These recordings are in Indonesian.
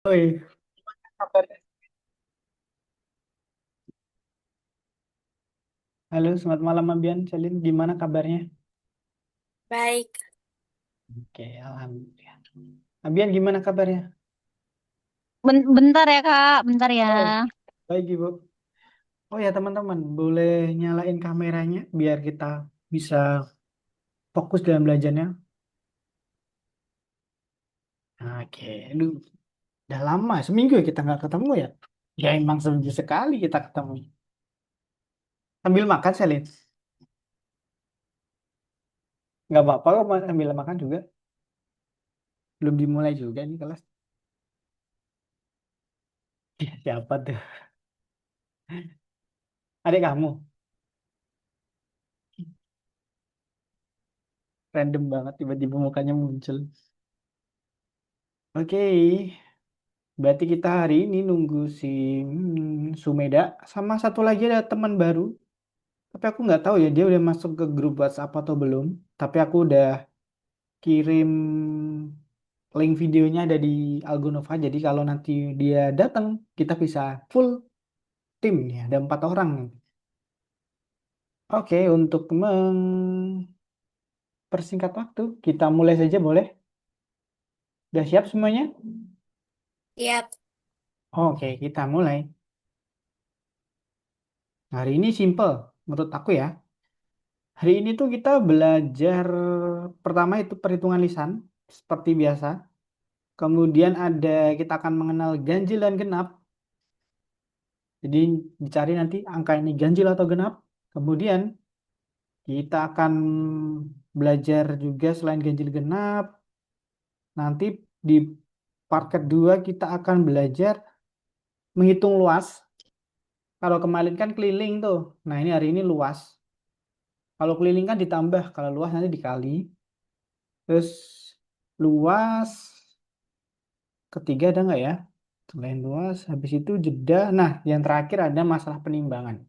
Oi, kabarnya? Halo, selamat malam Abian, Celin. Gimana kabarnya? Baik, Oke, alhamdulillah. Abian, gimana kabarnya? Bentar ya Kak, bentar ya. Oh, baik Ibu. Oh ya teman-teman, boleh nyalain kameranya biar kita bisa fokus dalam belajarnya. Oke, aduh, udah lama, seminggu ya kita nggak ketemu ya? Ya emang seminggu sekali kita ketemu. Sambil makan, Celin. Nggak apa-apa kok sambil makan juga. Belum dimulai juga nih kelas. Siapa tuh? Adik kamu? Random banget tiba-tiba mukanya muncul. Oke, berarti kita hari ini nunggu si Sumeda sama satu lagi ada teman baru. Tapi aku nggak tahu ya dia udah masuk ke grup WhatsApp atau belum. Tapi aku udah kirim link videonya ada di Algonova. Jadi kalau nanti dia datang kita bisa full tim ya. Ada 4 orang. Oke, untuk mempersingkat waktu kita mulai saja boleh. Udah siap semuanya? siap. Oke, kita mulai. Hari ini simple menurut aku ya. Hari ini tuh kita belajar pertama itu perhitungan lisan seperti biasa. Kemudian kita akan mengenal ganjil dan genap. Jadi dicari nanti angka ini ganjil atau genap. Kemudian kita akan belajar juga selain ganjil genap. Nanti di part kedua kita akan belajar menghitung luas. Kalau kemarin kan keliling tuh. Nah ini hari ini luas. Kalau keliling kan ditambah. Kalau luas nanti dikali. Terus luas. Ketiga ada nggak ya? Selain luas, habis itu jeda. Nah, yang terakhir ada masalah penimbangan.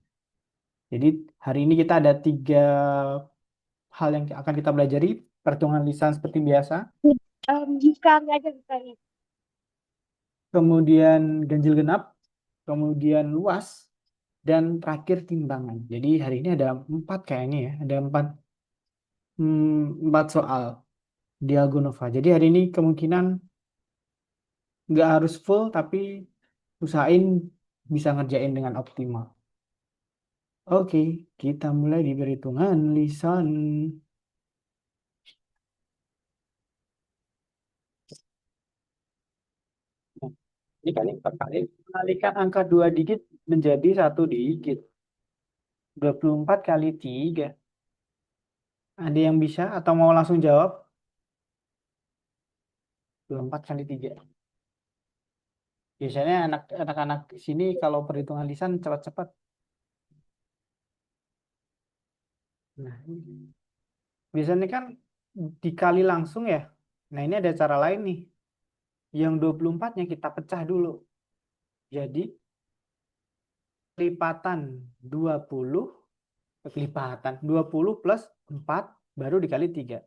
Jadi hari ini kita ada 3 hal yang akan kita pelajari. Perhitungan lisan seperti biasa. Bukan aja bukan. Kemudian ganjil genap. Kemudian luas. Dan terakhir timbangan. Jadi hari ini ada 4 kayaknya ya. Ada 4 soal di Algonova. Jadi hari ini kemungkinan nggak harus full, tapi usahain bisa ngerjain dengan optimal. Oke, kita mulai di perhitungan lisan. Nah, ini kali 4 kali. Kalikan angka 2 digit menjadi 1 digit. 24 kali 3. Ada yang bisa atau mau langsung jawab? 24 kali 3. Biasanya anak-anak sini kalau perhitungan lisan cepat-cepat. Nah, biasanya kan dikali langsung ya. Nah, ini ada cara lain nih. Yang 24-nya kita pecah dulu. Jadi, lipatan 20 kelipatan 20 plus 4 baru dikali 3.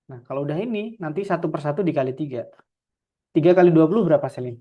Nah, kalau udah ini nanti satu per satu dikali 3. 3 kali 20 berapa, Selin?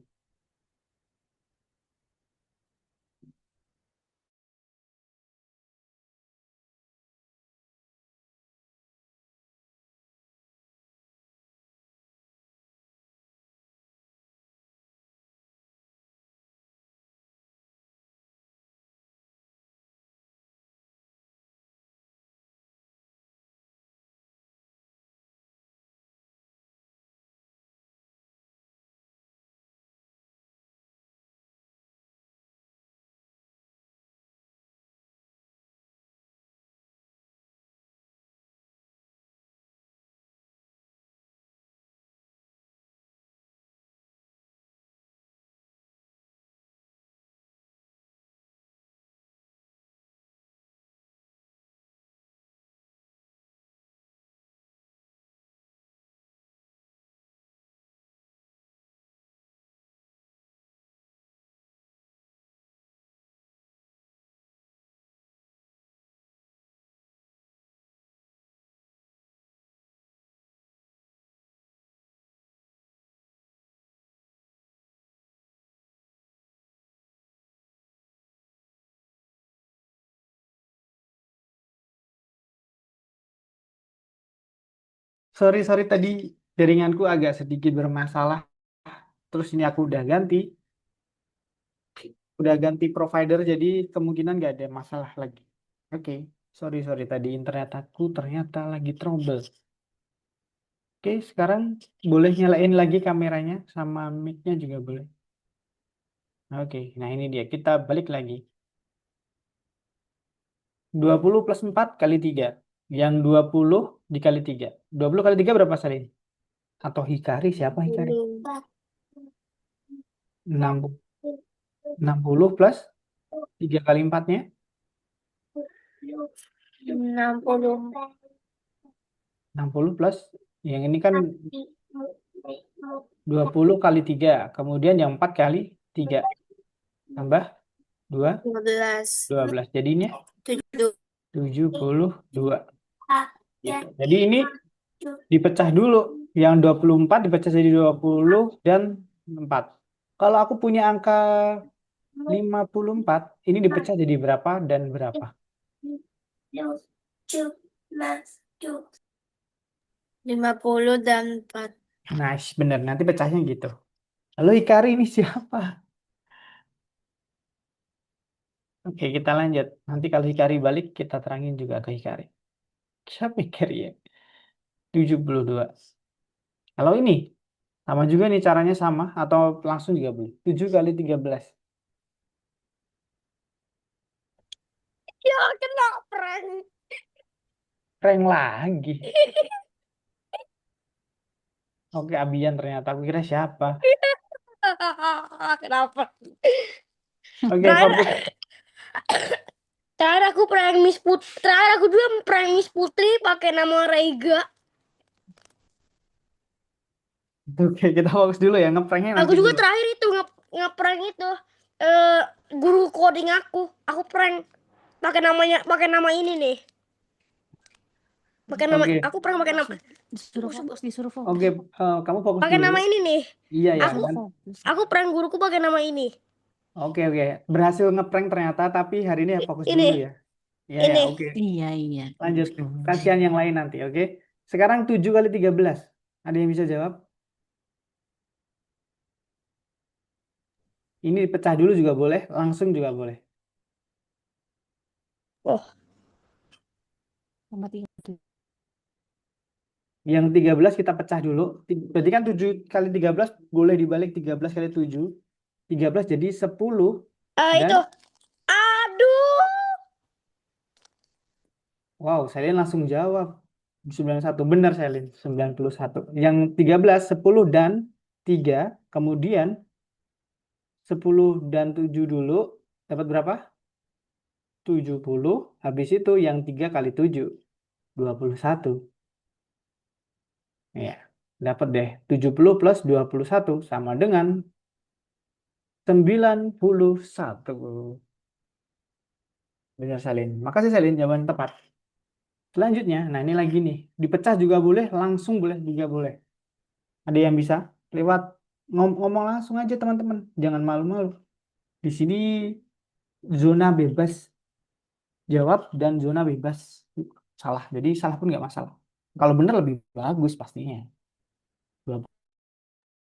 sorry tadi jaringanku agak sedikit bermasalah. Terus ini aku udah ganti provider, jadi kemungkinan nggak ada masalah lagi. Oke, sorry tadi internet aku ternyata lagi trouble. Oke, sekarang boleh nyalain lagi kameranya sama mic-nya juga boleh. Oke, nah ini dia. Kita balik lagi. 20 plus 4 kali 3. Yang 20 dikali 3. 20 kali 3 berapa, Salin? Atau Hikari, siapa Hikari? 60, 60 plus 3 kali 4-nya. 60. 60 plus, yang ini kan 20 kali 3. Kemudian yang 4 kali 3. Tambah 2, 12. 12. Jadinya 7. 72. Gitu. Jadi ini dipecah dulu. Yang 24 dipecah jadi 20 dan 4. Kalau aku punya angka 54, ini dipecah jadi berapa dan berapa? 50 dan 4. Nice, bener. Nanti pecahnya gitu. Lalu Hikari ini siapa? Oke, kita lanjut. Nanti kalau Hikari balik, kita terangin juga ke Hikari. Siapa Hikari ya? 72. Kalau ini, sama juga nih caranya sama, atau langsung juga boleh. 7 kali 13. Ya, kena prank. Prank lagi. Oke, Abian ternyata. Aku kira siapa. Kenapa? Oke, Terakhir, fokus. terakhir aku prank Miss Putri. Terakhir aku juga prank Miss Putri pakai nama Rega. Oke, kita fokus dulu ya. Ngepranknya Aku nanti juga dulu. terakhir itu ngeprank itu guru coding aku. Aku prank pakai nama ini nih. Pakai nama Oke, aku prank pakai nama Disuruh fokus. oke. Kamu fokus pakai dulu. nama ini nih. Iya ya. Aku Nan- aku prank guruku pakai nama ini. Oke, oke. Berhasil ngeprank ternyata, tapi hari ini ya fokus Ini dulu ya. Iya ya, ini. oke. Iya. Lanjut. Kasihan yang lain nanti, oke? Sekarang 7 kali 13. Ada yang bisa jawab? Ini pecah dulu juga boleh, langsung juga boleh. Oh, Tambah 3. Yang 13 kita pecah dulu. Berarti kan 7 kali 13 boleh dibalik 13 kali 7. 13 jadi 10 dan itu. Aduh. wow, Selin langsung jawab. 91. Benar Selin, 91. Yang 13 10 dan 3, kemudian 10 dan 7 dulu dapat berapa? 70. Habis itu yang 3 kali 7 21. Ya, dapat deh. 70 plus 21 sama dengan 91. Benar Salin. Makasih Salin, jawaban tepat. Selanjutnya, nah ini lagi nih. Dipecah juga boleh, langsung boleh juga boleh. Ada yang bisa lewat ngomong langsung aja teman-teman. Jangan malu-malu. Di sini zona bebas jawab dan zona bebas salah. Jadi salah pun nggak masalah. Kalau benar lebih bagus pastinya.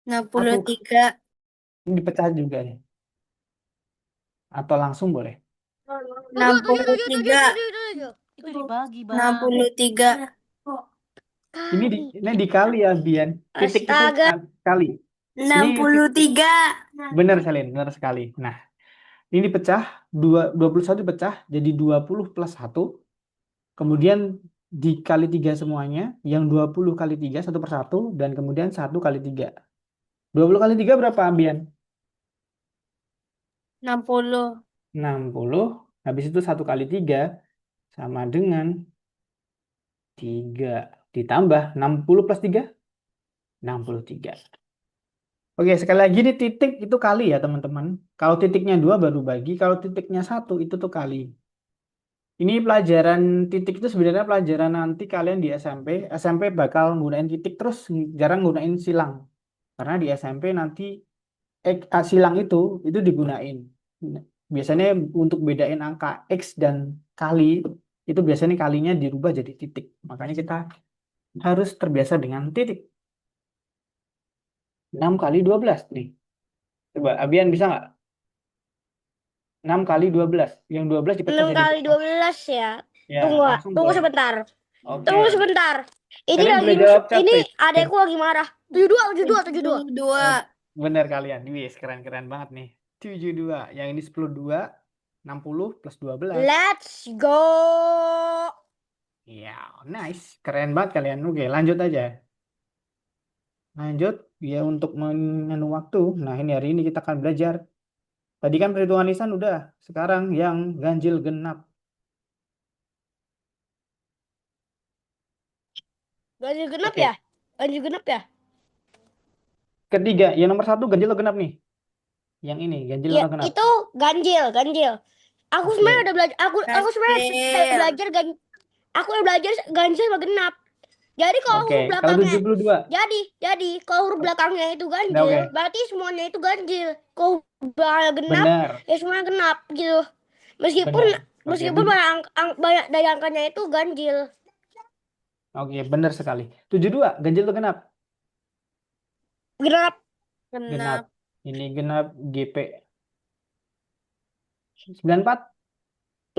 63. Ini dipecah juga nih. Atau langsung boleh. 63. Itu dibagi, Bang. 63. Ini dikali ya, Bian. Titik itu Astaga. kali. Ini 63. benar Salin, benar sekali. Nah, ini dipecah, 21 dipecah jadi 20 plus 1. Kemudian dikali 3 semuanya, yang 20 kali 3 1 per 1, dan kemudian 1 kali 3. 20 kali 3 berapa, Bian? 60. 60. Habis itu 1 kali 3 sama dengan 3. Ditambah 60 plus 3, 63. Oke, sekali lagi nih titik itu kali ya teman-teman. Kalau titiknya 2 baru bagi, kalau titiknya 1 itu tuh kali. Ini pelajaran titik itu sebenarnya pelajaran nanti kalian di SMP. SMP bakal nggunain titik terus jarang nggunain silang. Karena di SMP nanti silang itu digunain. Biasanya untuk bedain angka X dan kali, itu biasanya kalinya dirubah jadi titik. Makanya kita harus terbiasa dengan titik. 6 kali 12 nih. Coba, Abian bisa nggak? 6 kali 12. Yang 12 dipecah 6 jadi kali berapa? 12 ya. Ya, Tunggu, langsung tunggu dong. sebentar. Oke. Tunggu sebentar. Ini Kalian lagi boleh jawab chat, ini please. Oke. adekku lagi marah. 72, 72, 72. 72. Bener kalian. Wih, keren-keren banget nih. 72. Yang ini 10, 60 plus 12. Let's go. Ya, nice. Keren banget kalian. Oke, lanjut aja. Lanjut. Ya, untuk menganu waktu. Nah, ini hari ini kita akan belajar. Tadi kan perhitungan lisan udah. Sekarang yang ganjil genap. Ganjil genap Oke. ya? Ganjil genap ya? Ketiga, yang nomor 1 ganjil atau genap nih? Yang ini, ganjil Ya, atau genap? itu ganjil, ganjil. Aku Oke. sebenarnya udah belajar aku sebenarnya Ganjil. belajar aku udah belajar ganjil sama genap. Jadi kalau Oke, huruf kalau belakangnya 72. jadi kalau huruf belakangnya itu Nah, ganjil, oke. berarti semuanya itu ganjil. Kalau huruf belakangnya genap, Benar. ya semuanya genap gitu. Meskipun Benar. Oke, meskipun banyak dari angkanya itu ganjil. Oke, benar sekali. 72, ganjil atau genap? Genap, Genap. Genap. Ini genap GP. 94,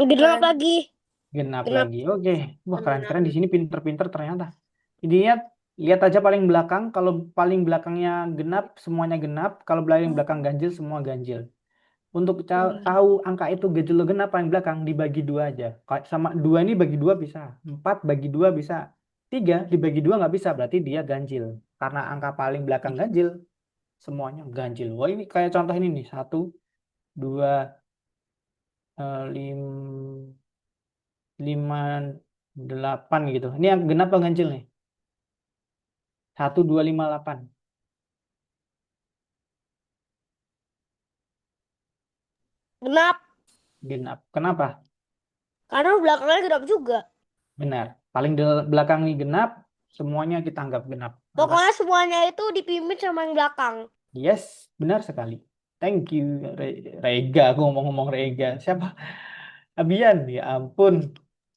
genap Gen- lagi. genap Genap. lagi. Oke. Wah, Genap. keren-keren di sini pinter-pinter ternyata. Ini lihat aja paling belakang. Kalau paling belakangnya genap, semuanya genap. Kalau paling belakang ganjil, semua ganjil. Untuk tahu angka itu ganjil atau genap paling belakang dibagi 2 aja. Sama 2 ini bagi 2 bisa. 4 bagi 2 bisa. 3 dibagi 2 nggak bisa, berarti dia ganjil. Karena angka paling belakang ganjil, semuanya ganjil. Wah, ini kayak contoh ini nih. 1, 2, 5, 8 gitu. Ini yang genap apa ganjil nih? 1, 2, 5, 8. Genap. Genap. Kenapa? Karena belakangnya genap juga. Benar. Paling belakang nih genap, semuanya kita anggap genap. Pokoknya semuanya itu dipimpin sama yang belakang. Yes, benar sekali. Thank you, Rega. Aku ngomong-ngomong Rega. Siapa? Abian. Ya ampun.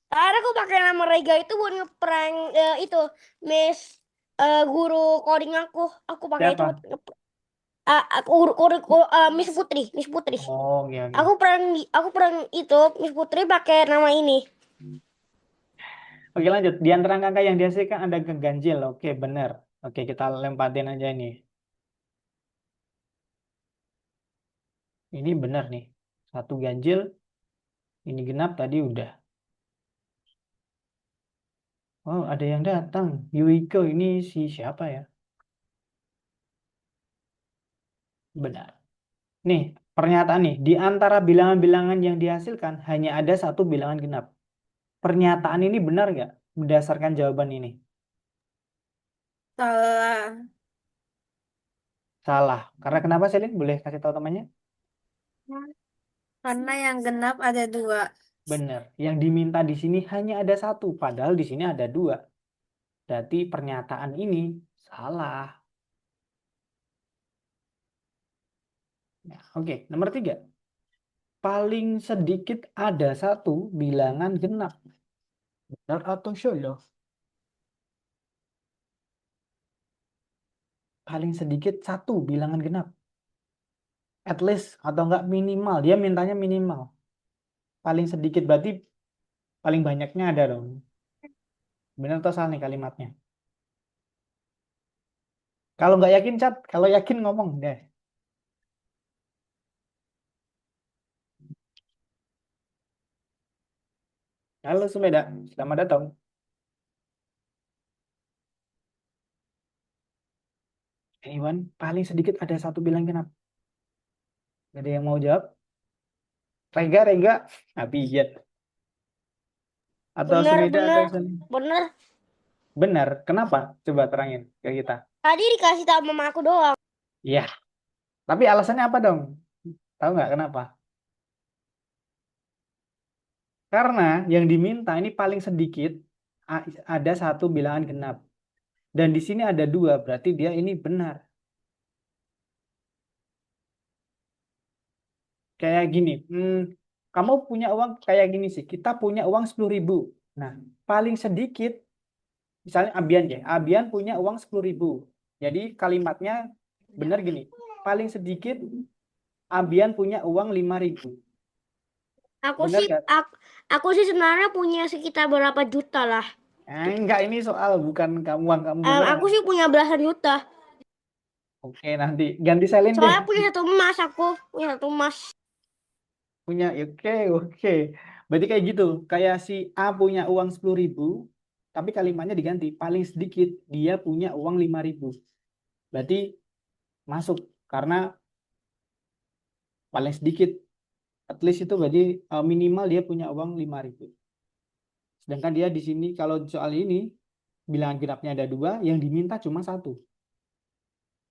Karena aku pakai nama Rega itu buat ngeprank itu Miss guru coding aku. Aku pakai itu Siapa? buat Miss Putri, Miss Putri. Oh, oke, oke. Aku prank itu Miss Putri pakai nama ini. Oke, lanjut. Di antara angka yang dihasilkan ada ganjil. Oke, benar. Oke, kita lempatin aja ini. Ini benar nih. 1 ganjil. Ini genap tadi udah. Oh, ada yang datang. Yuiko, ini si siapa ya? Benar. Nih, pernyataan nih. Di antara bilangan-bilangan yang dihasilkan, hanya ada 1 bilangan genap. Pernyataan ini benar nggak? Berdasarkan jawaban ini. Salah. Salah. Karena kenapa, Selin? Boleh kasih tahu temannya? Karena yang genap ada 2. Benar. Yang diminta di sini hanya ada 1. Padahal di sini ada 2. Berarti pernyataan ini salah. Nah, oke, nomor 3. Paling sedikit ada 1 bilangan genap. Benar atau salah? Paling sedikit 1 bilangan genap. At least atau enggak minimal. Dia mintanya minimal. Paling sedikit berarti paling banyaknya ada dong. Benar atau salah nih kalimatnya? Kalau nggak yakin chat, kalau yakin ngomong deh. Halo Sumeda, selamat datang. Anyone, paling sedikit ada 1 bilang genap. Ada yang mau jawab? Rega, Abiat. Atau Bener, Sumeda bener, atau Sun? bener. Benar, kenapa? Coba terangin ke kita. Tadi dikasih tahu mama aku doang. Iya, tapi alasannya apa dong? Tahu nggak kenapa? Karena yang diminta ini paling sedikit ada 1 bilangan genap. Dan di sini ada 2, berarti dia ini benar. Kayak gini, kamu punya uang kayak gini sih. Kita punya uang 10.000. Nah, paling sedikit Misalnya Abian ya, Abian punya uang 10.000. Jadi kalimatnya benar gini, paling sedikit Abian punya uang 5.000. Aku Benar sih gak? aku sih sebenarnya punya sekitar berapa juta lah. Enggak, ini soal bukan kamu uang kamu beneran. Aku sih punya belasan juta. Oke, nanti ganti salin deh. Soalnya punya satu emas, aku punya satu emas. Punya, oke, oke. Berarti kayak gitu. Kayak si A punya uang 10.000, tapi kalimatnya diganti. Paling sedikit dia punya uang 5.000. Berarti masuk. Karena paling sedikit. At least itu berarti minimal dia punya uang 5.000. Sedangkan dia di sini, kalau soal ini, bilangan genapnya ada 2, yang diminta cuma 1.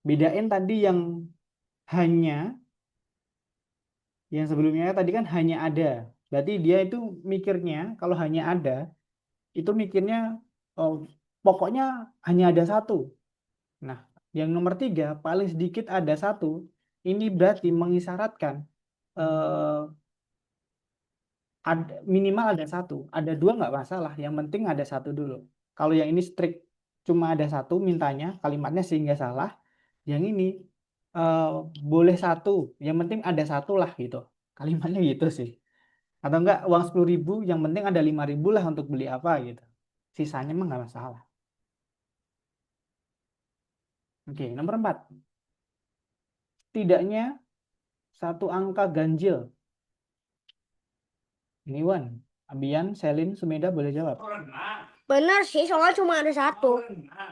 Bedain tadi yang hanya, yang sebelumnya tadi kan hanya ada. Berarti dia itu mikirnya, kalau hanya ada, itu mikirnya oh, pokoknya hanya ada 1. Nah, yang nomor 3 paling sedikit ada 1. Ini berarti mengisyaratkan eh, minimal ada 1. Ada 2 nggak masalah. Yang penting ada 1 dulu. Kalau yang ini strict cuma ada 1 mintanya kalimatnya sehingga salah. Yang ini eh, boleh 1. Yang penting ada 1 lah gitu. Kalimatnya gitu sih. Atau enggak uang 10.000 yang penting ada 5.000 lah untuk beli apa gitu. Sisanya mah nggak masalah. Oke, nomor 4. Setidaknya satu angka ganjil. Ini Wan, Abian, Selin, Sumeda boleh jawab. Bener sih, soalnya cuma ada satu.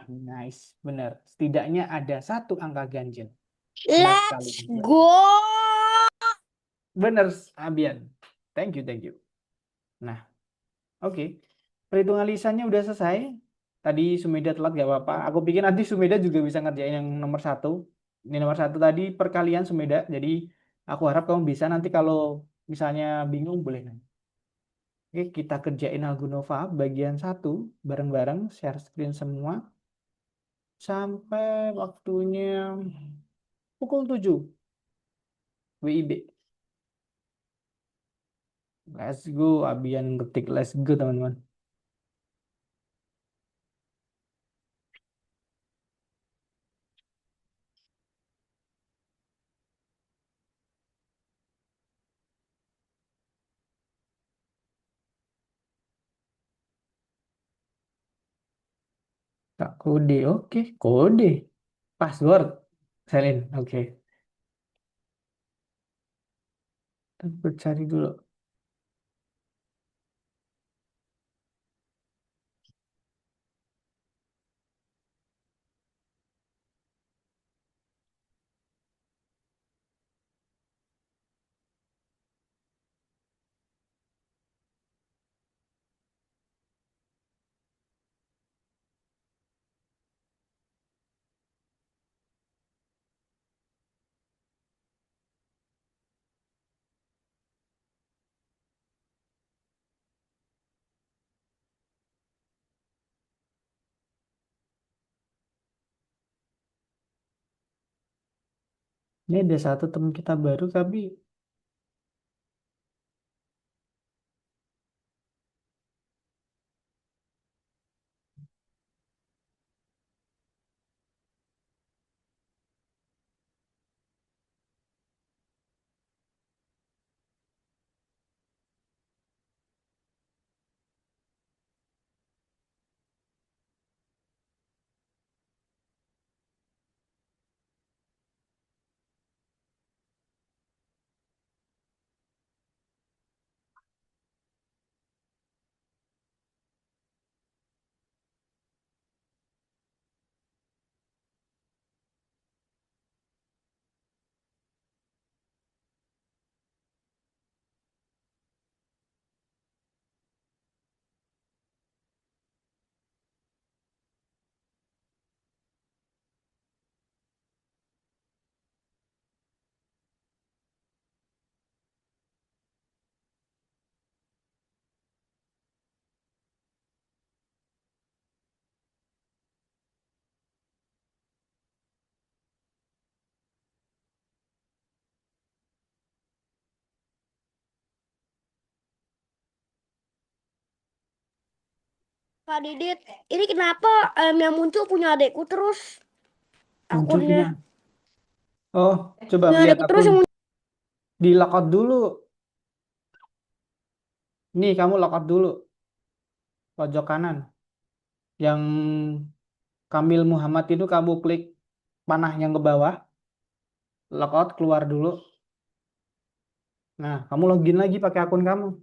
Nice, benar. Setidaknya ada satu angka ganjil. Benar sekali. Let's go. Benar, Abian. Thank you, thank you. Nah, oke. Perhitungan lisannya udah selesai. Tadi Sumeda telat gak apa-apa. Aku pikir nanti Sumeda juga bisa ngerjain yang nomor 1. Ini nomor 1 tadi perkalian Sumeda. Jadi aku harap kamu bisa nanti kalau misalnya bingung boleh nanya. Oke, kita kerjain Algunova bagian 1 bareng-bareng, share screen semua sampai waktunya pukul 7 WIB. Let's go, Abian ngetik let's go teman-teman. Tak kode, oke, kode. Password, Selin, oke. Aku cari dulu. Ini ada satu teman kita baru, tapi Kak Didit, ini kenapa yang muncul punya adekku terus Muncul akunnya? punya. Oh, coba Punya lihat adekku terus akun. yang muncul. Di lockout dulu. Nih, kamu lockout dulu. Pojok kanan. Yang Kamil Muhammad itu kamu klik panah yang ke bawah. Lockout, keluar dulu. Nah, kamu login lagi pakai akun kamu.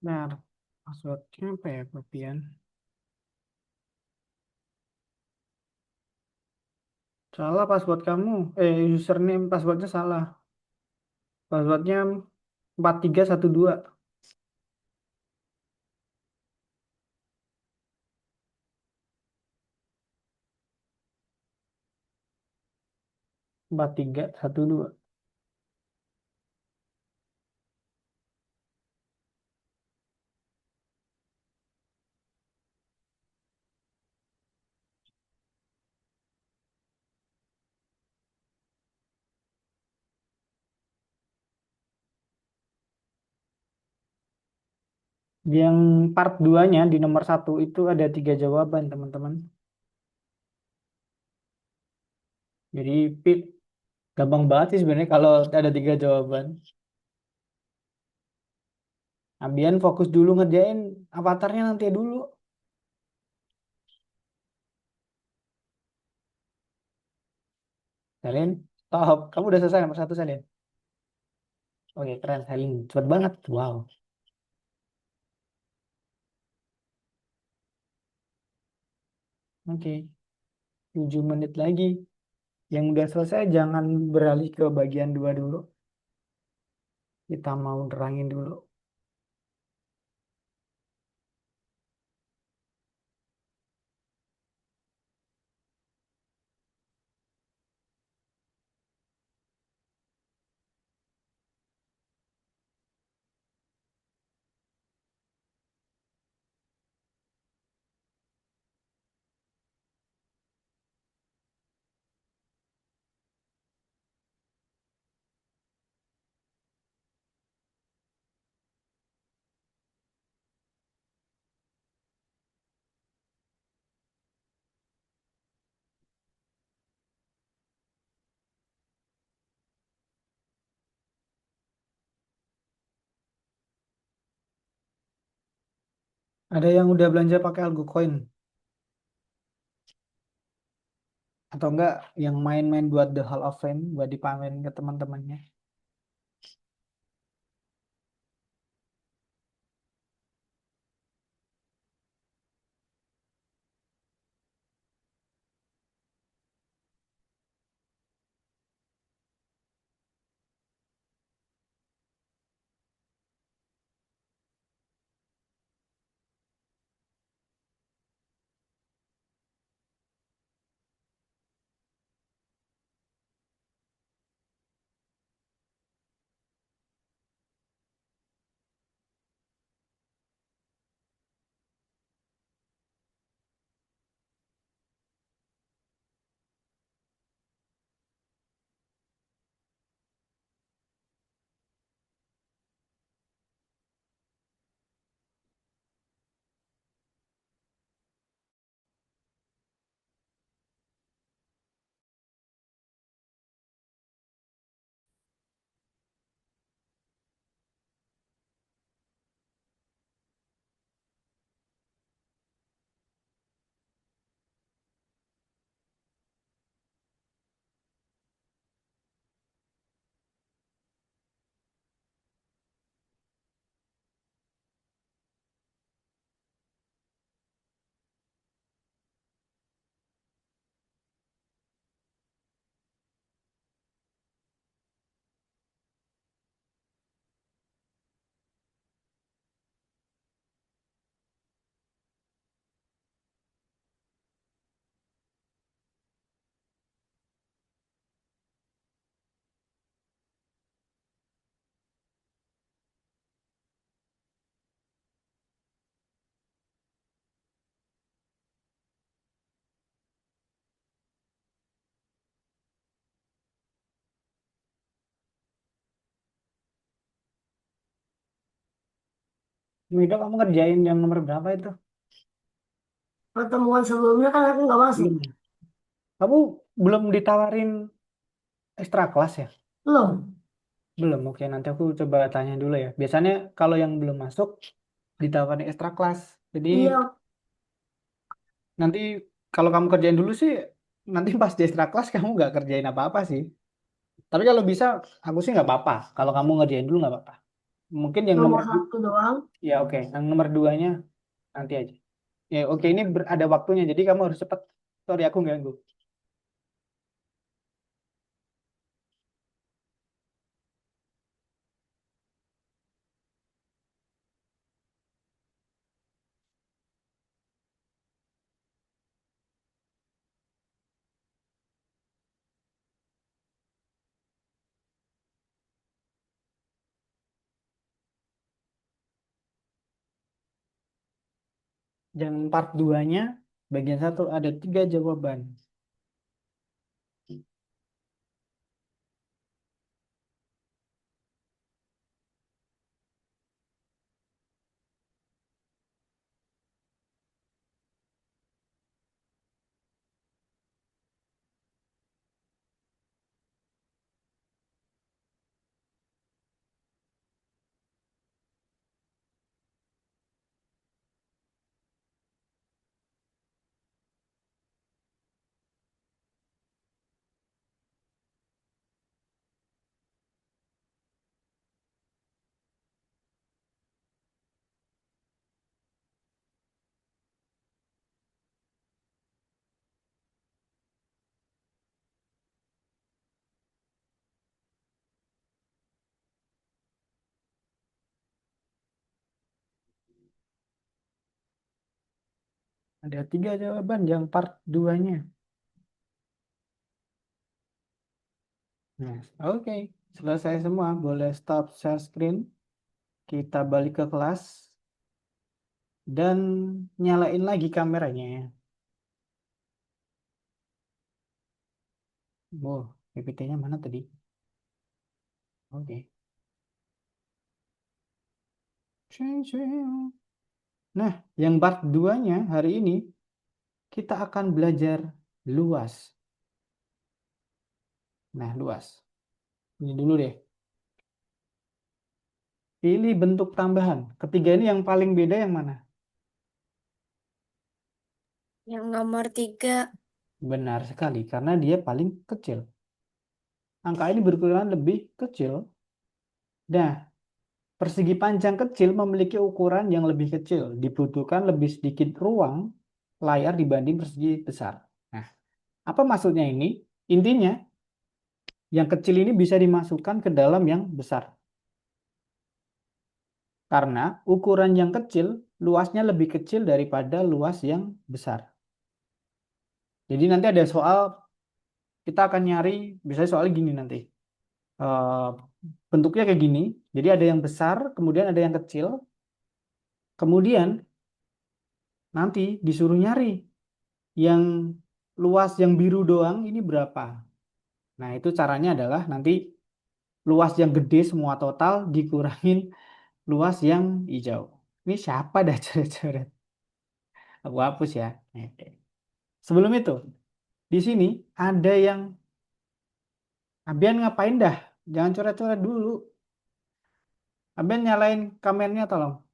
Nah, passwordnya apa ya, Papian? Salah password kamu. Username passwordnya salah. Passwordnya 4312. 4312. Yang part 2-nya di nomor satu itu ada 3 jawaban, teman-teman. Jadi pit gampang banget sih sebenarnya kalau ada 3 jawaban. Ambian fokus dulu ngerjain avatarnya nanti dulu. Salin, stop. Kamu udah selesai nomor 1, Salin. Oke, keren, Salin. Cepet banget. Wow. Oke, 7 menit lagi. Yang udah selesai jangan beralih ke bagian 2 dulu. Kita mau nerangin dulu. Ada yang udah belanja pakai Algo Coin atau enggak yang main-main buat The Hall of Fame buat dipamerin ke teman-temannya. Mida, kamu ngerjain yang nomor berapa itu? Pertemuan sebelumnya kan aku nggak masuk. Belum. Kamu belum ditawarin ekstra kelas ya? Belum. Belum, oke. Nanti aku coba tanya dulu ya. Biasanya kalau yang belum masuk, ditawarin ekstra kelas. Jadi Iya, nanti kalau kamu kerjain dulu sih, nanti pas di ekstra kelas kamu nggak kerjain apa-apa sih. Tapi kalau bisa, aku sih nggak apa-apa. Kalau kamu ngerjain dulu nggak apa-apa. Mungkin yang nomor nomor satu doang. ya oke. Yang nomor duanya nanti aja. Ya oke, ini ada waktunya. Jadi kamu harus cepat. Sorry, aku ganggu. Dan part 2-nya, bagian satu ada 3 jawaban. Ada 3 jawaban yang part 2-nya. Nah, oke. Selesai semua. Boleh stop share screen. Kita balik ke kelas. Dan nyalain lagi kameranya ya. Oh, PPT-nya mana tadi? Oke. Nah, yang part 2-nya hari ini kita akan belajar luas. Nah, luas. Ini dulu deh. Pilih bentuk tambahan. Ketiga ini yang paling beda yang mana? Yang nomor 3. Benar sekali, karena dia paling kecil. Angka ini berukuran lebih kecil. Nah, persegi panjang kecil memiliki ukuran yang lebih kecil. Dibutuhkan lebih sedikit ruang layar dibanding persegi besar. Nah, apa maksudnya ini? Intinya, yang kecil ini bisa dimasukkan ke dalam yang besar. Karena ukuran yang kecil, luasnya lebih kecil daripada luas yang besar. Jadi nanti ada soal, kita akan nyari, misalnya soal gini nanti. Eh, bentuknya kayak gini, jadi ada yang besar, kemudian ada yang kecil, kemudian nanti disuruh nyari yang luas yang biru doang ini berapa. Nah, itu caranya adalah nanti luas yang gede semua total dikurangin luas yang hijau. Ini siapa dah coret-coret? Aku hapus ya. Oke. Sebelum itu, di sini ada yang Abian ngapain dah? Jangan coret-coret dulu. Abian nyalain kameranya tolong.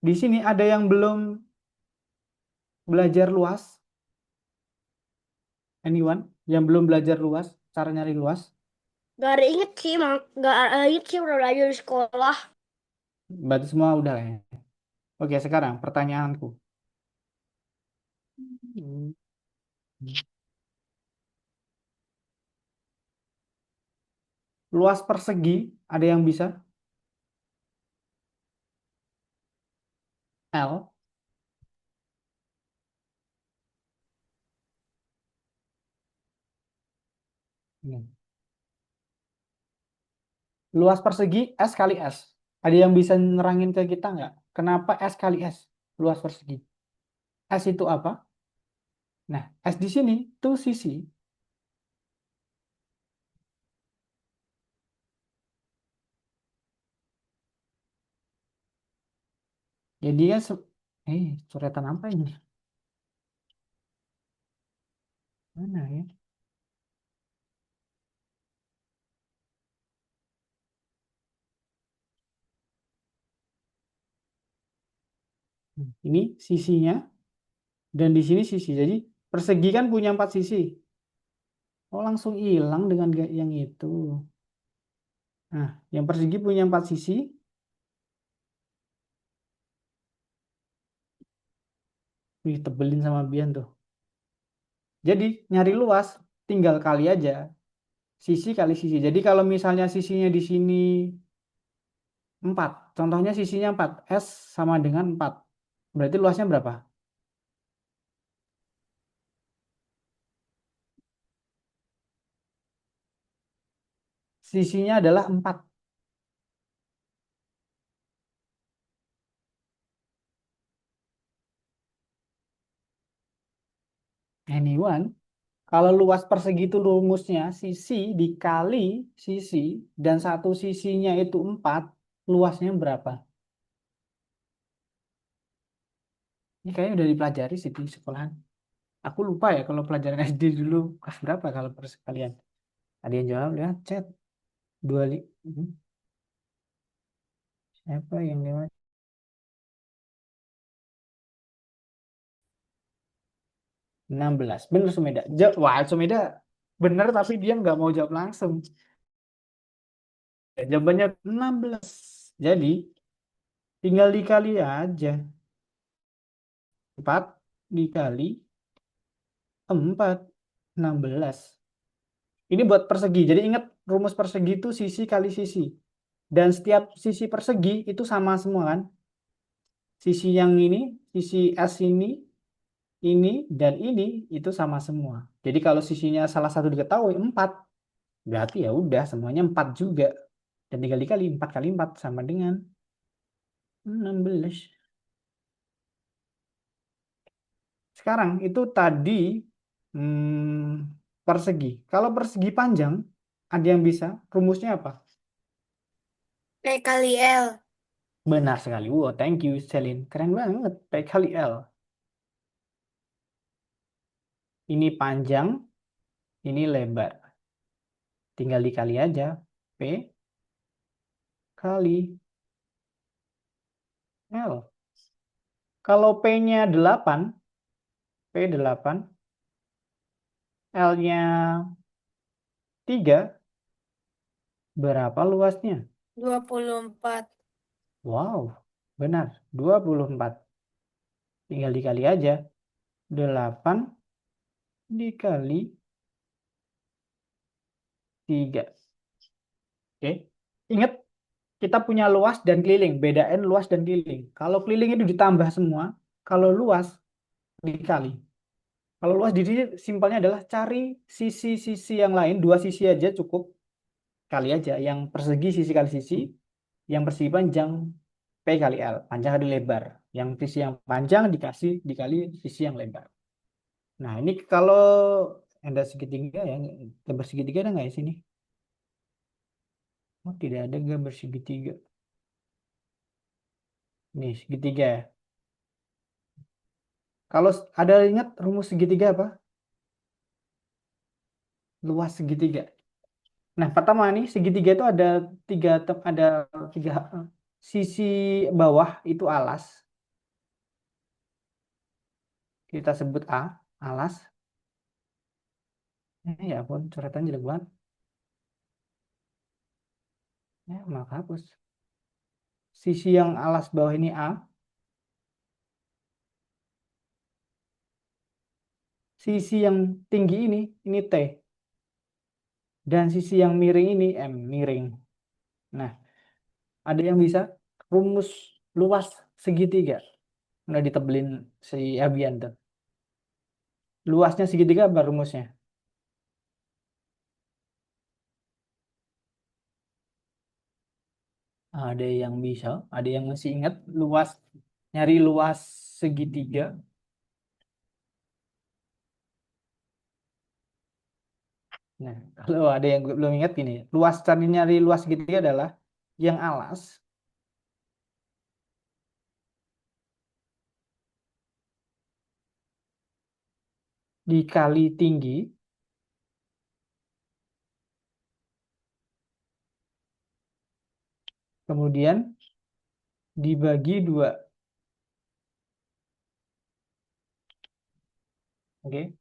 Di sini ada yang belum belajar luas. Anyone yang belum belajar luas, cara nyari luas? Gak ada inget sih, gak ada inget sih udah belajar di sekolah. Berarti semua udah lah ya. Oke, sekarang pertanyaanku. Luas persegi, ada yang bisa? L. Hmm. Luas persegi S kali S. Ada yang bisa nerangin ke kita nggak? Kenapa S kali S? Luas persegi. S itu apa? Nah, S di sini tuh sisi. Jadi kan coretan apa ini? Mana ya? Ini sisinya dan di sini sisi. Jadi persegi kan punya 4 sisi. Oh, langsung hilang dengan yang itu. Nah, yang persegi punya 4 sisi. Wih, tebelin sama Bian tuh. Jadi nyari luas tinggal kali aja. Sisi kali sisi. Jadi kalau misalnya sisinya di sini 4. Contohnya sisinya 4. S sama dengan 4. Berarti luasnya berapa? Sisinya adalah 4. Anyone? Kalau luas persegi itu rumusnya sisi dikali sisi dan satu sisinya itu 4, luasnya berapa? Ini kayaknya udah dipelajari sih di sekolahan. Aku lupa ya kalau pelajaran SD dulu kelas berapa kalau persekalian. Ada yang jawab lihat chat. Dua siapa yang lewat? 16. Bener Sumeda. Wah, Sumeda bener tapi dia nggak mau jawab langsung. Jawabannya 16. Jadi tinggal dikali aja. 4 dikali 4, 16. Ini buat persegi. Jadi ingat rumus persegi itu sisi kali sisi. Dan setiap sisi persegi itu sama semua kan? Sisi yang ini, sisi S ini, dan ini itu sama semua. Jadi kalau sisinya salah satu diketahui 4, berarti ya udah semuanya 4 juga. Dan tinggal dikali 4 kali 4 sama dengan 16. Sekarang itu tadi persegi. Kalau persegi panjang, ada yang bisa. Rumusnya apa? P kali L. Benar sekali. Wow, thank you, Celine. Keren banget. P kali L. Ini panjang, ini lebar. Tinggal dikali aja. P kali L. Kalau P-nya 8, P 8, L-nya 3, berapa luasnya? 24. Wow, benar. 24. Tinggal dikali aja. 8 dikali 3. Oke. Ingat, kita punya luas dan keliling. Bedain luas dan keliling. Kalau keliling itu ditambah semua, kalau luas dikali. Kalau luas di sini simpelnya adalah cari sisi-sisi yang lain, 2 sisi aja cukup. Kali aja. Yang persegi sisi kali sisi, yang persegi panjang P kali L. Panjang kali lebar. Yang sisi yang panjang dikali sisi yang lebar. Nah, ini kalau ada segitiga ya, gambar segitiga ada nggak di sini? Oh, tidak ada gambar segitiga. Nih, segitiga ya. Kalau ada ingat rumus segitiga apa? Luas segitiga. Nah, pertama nih segitiga itu ada tiga sisi bawah itu alas. Kita sebut A, alas. Ya ampun, coretan jelek banget. Ya, maka hapus. Sisi yang alas bawah ini A. Sisi yang tinggi ini T. Dan sisi yang miring ini M, miring. Nah, ada yang bisa rumus luas segitiga. Udah ditebelin si Abian tuh. Luasnya segitiga apa rumusnya? Ada yang bisa, ada yang masih ingat luas, nyari luas segitiga. Nah, kalau ada yang belum ingat gini, luas cari nyari luas segitiga adalah yang alas dikali tinggi kemudian dibagi 2. Oke.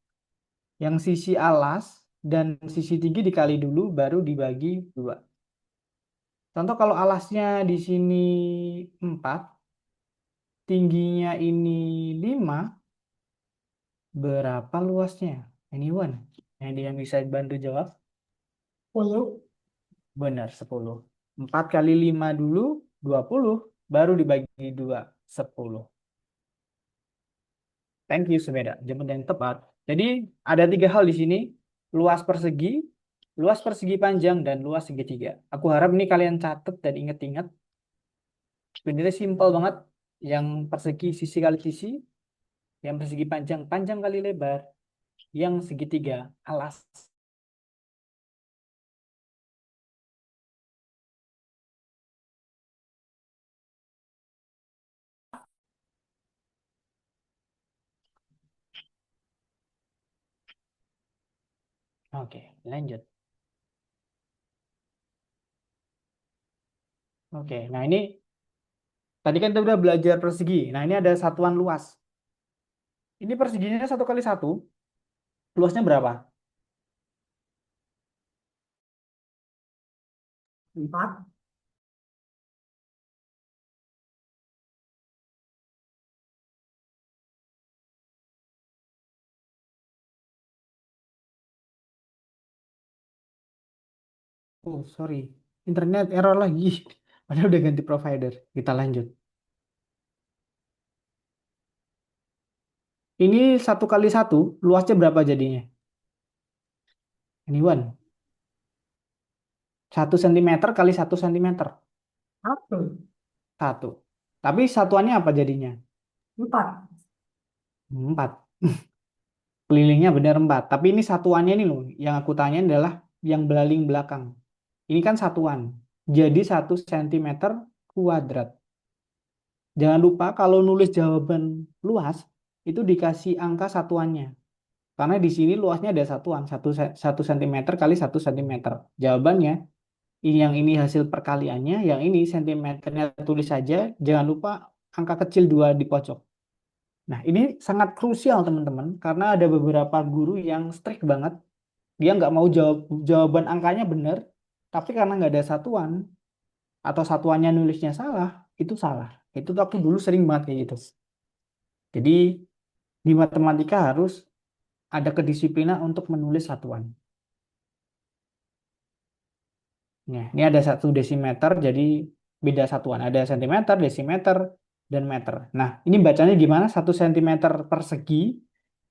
Yang sisi alas dan sisi tinggi dikali dulu baru dibagi 2. Contoh kalau alasnya di sini 4, tingginya ini 5, berapa luasnya? Anyone? Yang dia bisa bantu jawab? 10. Benar, 10. 4 kali 5 dulu, 20. Baru dibagi 2, 10. Thank you, Sumeda. Jawaban yang tepat. Jadi, ada 3 hal di sini. Luas persegi panjang, dan luas segitiga. Aku harap ini kalian catat dan ingat-ingat. Sebenarnya simpel banget. Yang persegi sisi kali sisi, yang persegi panjang, panjang kali lebar, yang segitiga, alas. Oke, lanjut. Oke, nah ini tadi kan kita udah belajar persegi. Nah, ini ada satuan luas. Ini perseginya 1 kali 1. Luasnya berapa? 4. Oh, sorry. Internet error lagi. Padahal udah ganti provider. Kita lanjut. Ini 1 kali 1. Luasnya berapa jadinya? Anyone? 1 cm kali 1 cm. 1. 1. Tapi satuannya apa jadinya? 4. 4. Kelilingnya benar 4. Tapi ini satuannya nih loh. Yang aku tanya adalah yang belaling belakang. Ini kan satuan. Jadi 1 cm kuadrat. Jangan lupa kalau nulis jawaban luas, itu dikasih angka satuannya. Karena di sini luasnya ada satuan, 1 cm kali 1 cm. Jawabannya, ini yang ini hasil perkaliannya, yang ini sentimeternya tulis saja. Jangan lupa angka kecil 2 di pojok. Nah, ini sangat krusial teman-teman, karena ada beberapa guru yang strict banget. Dia nggak mau jawaban angkanya benar, tapi karena nggak ada satuan, atau satuannya nulisnya salah, itu salah. Itu tuh aku dulu sering banget kayak gitu. Jadi, di matematika harus ada kedisiplinan untuk menulis satuan. Nah, ini ada 1 desimeter, jadi beda satuan. Ada sentimeter, desimeter, dan meter. Nah, ini bacanya gimana? 1 cm persegi,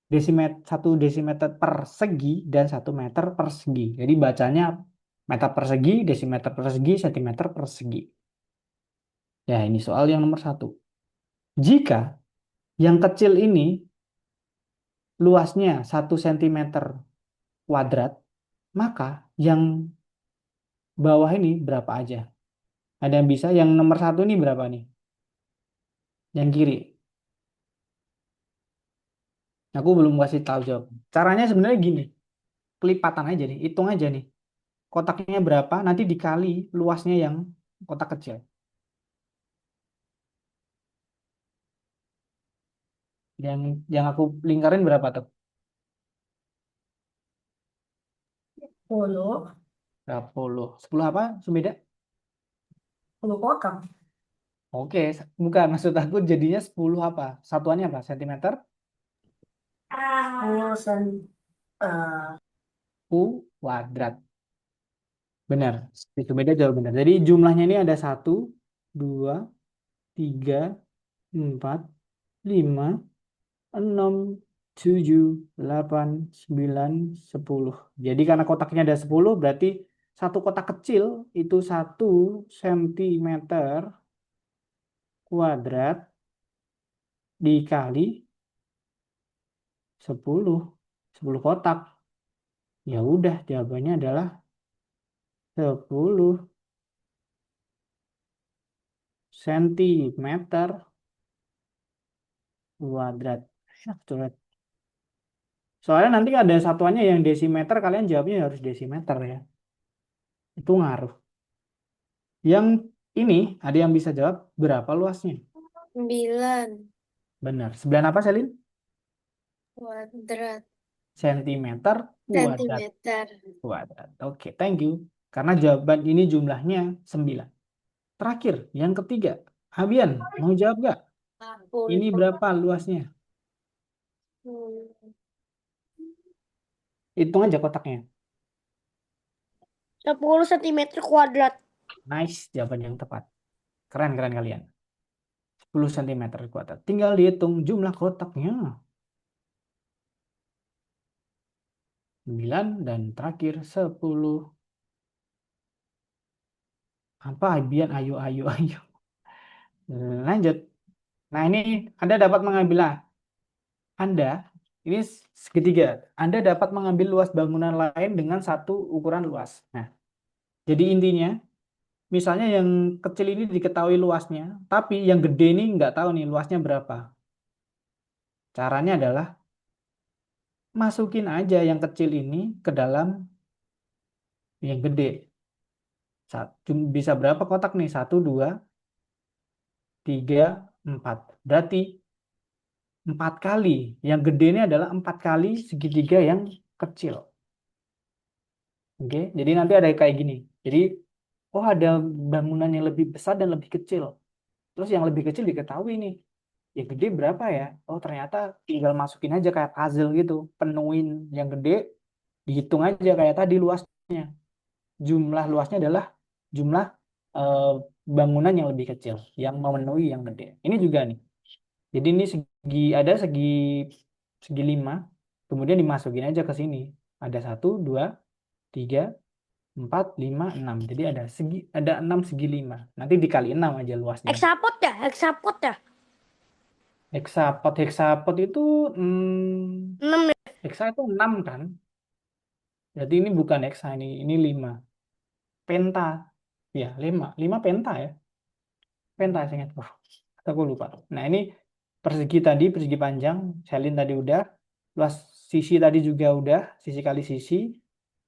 1 desimeter persegi, dan 1 meter persegi. Jadi bacanya meter persegi, desimeter persegi, sentimeter persegi. Ya, ini soal yang nomor 1. Jika yang kecil ini luasnya 1 cm kuadrat, maka yang bawah ini berapa aja? Ada yang bisa? Yang nomor 1 ini berapa nih? Yang kiri. Aku belum kasih tahu jawab. Caranya sebenarnya gini. Kelipatan aja nih. Hitung aja nih. Kotaknya berapa? Nanti dikali luasnya yang kotak kecil. Yang aku lingkarin berapa tuh? 10. 10. 10 apa? Sumeda? 10 kotak. Oke. Bukan. Maksud aku jadinya 10 apa? Satuannya apa? Sentimeter? 10 Kuadrat. Benar. Sumeda jawab benar. Jadi jumlahnya ini ada 1, 2, 3, 4, 5, 6, 7, 8, 9, 10. Jadi karena kotaknya ada 10, berarti satu kotak kecil itu 1 cm kuadrat dikali 10. 10 kotak. Ya udah, jawabannya adalah 10 cm kuadrat. Ya, coret. Soalnya nanti ada satuannya yang desimeter, kalian jawabnya harus desimeter ya. Itu ngaruh. Yang ini ada yang bisa jawab berapa luasnya? 9 Benar. 9 apa, Selin? kuadrat Sentimeter kuadrat. sentimeter. Kuadrat. Oke, thank you. Karena jawaban ini jumlahnya 9. Terakhir, yang ketiga. Abian, mau jawab nggak? Ini berapa luasnya? Hitung aja kotaknya. 10 cm kuadrat. Nice, jawaban yang tepat. Keren kalian. 10 cm kuadrat. Tinggal dihitung jumlah kotaknya. 9 dan terakhir 10. Apa Abian? Ayo. Lanjut. Nah, ini Anda dapat mengambil Anda, ini segitiga. Anda dapat mengambil luas bangunan lain dengan satu ukuran luas. Nah, jadi intinya, misalnya yang kecil ini diketahui luasnya, tapi yang gede ini nggak tahu nih luasnya berapa. Caranya adalah masukin aja yang kecil ini ke dalam yang gede. Bisa berapa kotak nih? 1, 2, 3, 4. Berarti 4 kali. Yang gede ini adalah 4 kali segitiga yang kecil. Oke, jadi nanti ada kayak gini. Jadi, oh ada bangunan yang lebih besar dan lebih kecil. Terus yang lebih kecil diketahui nih. Yang gede berapa ya? Oh ternyata tinggal masukin aja kayak puzzle gitu. Penuhin yang gede, dihitung aja kayak tadi luasnya. Jumlah luasnya adalah jumlah eh, bangunan yang lebih kecil. Yang memenuhi yang gede. Ini juga nih. Jadi ini segi 5. Kemudian dimasukin aja ke sini. Ada 1, 2, 3, 4, 5, 6. Jadi ada 6 segi 5. Nanti dikali 6 aja luasnya. Hexapod ya? Hexapod ya? Heksapod itu 6 ya? heksa itu 6 kan? Jadi ini bukan heksa ini 5. Penta. Ya, 5. 5 penta ya. Penta saya ingat. Aku lupa. Nah, ini persegi panjang, Selin tadi udah. Luas sisi tadi juga udah, sisi kali sisi.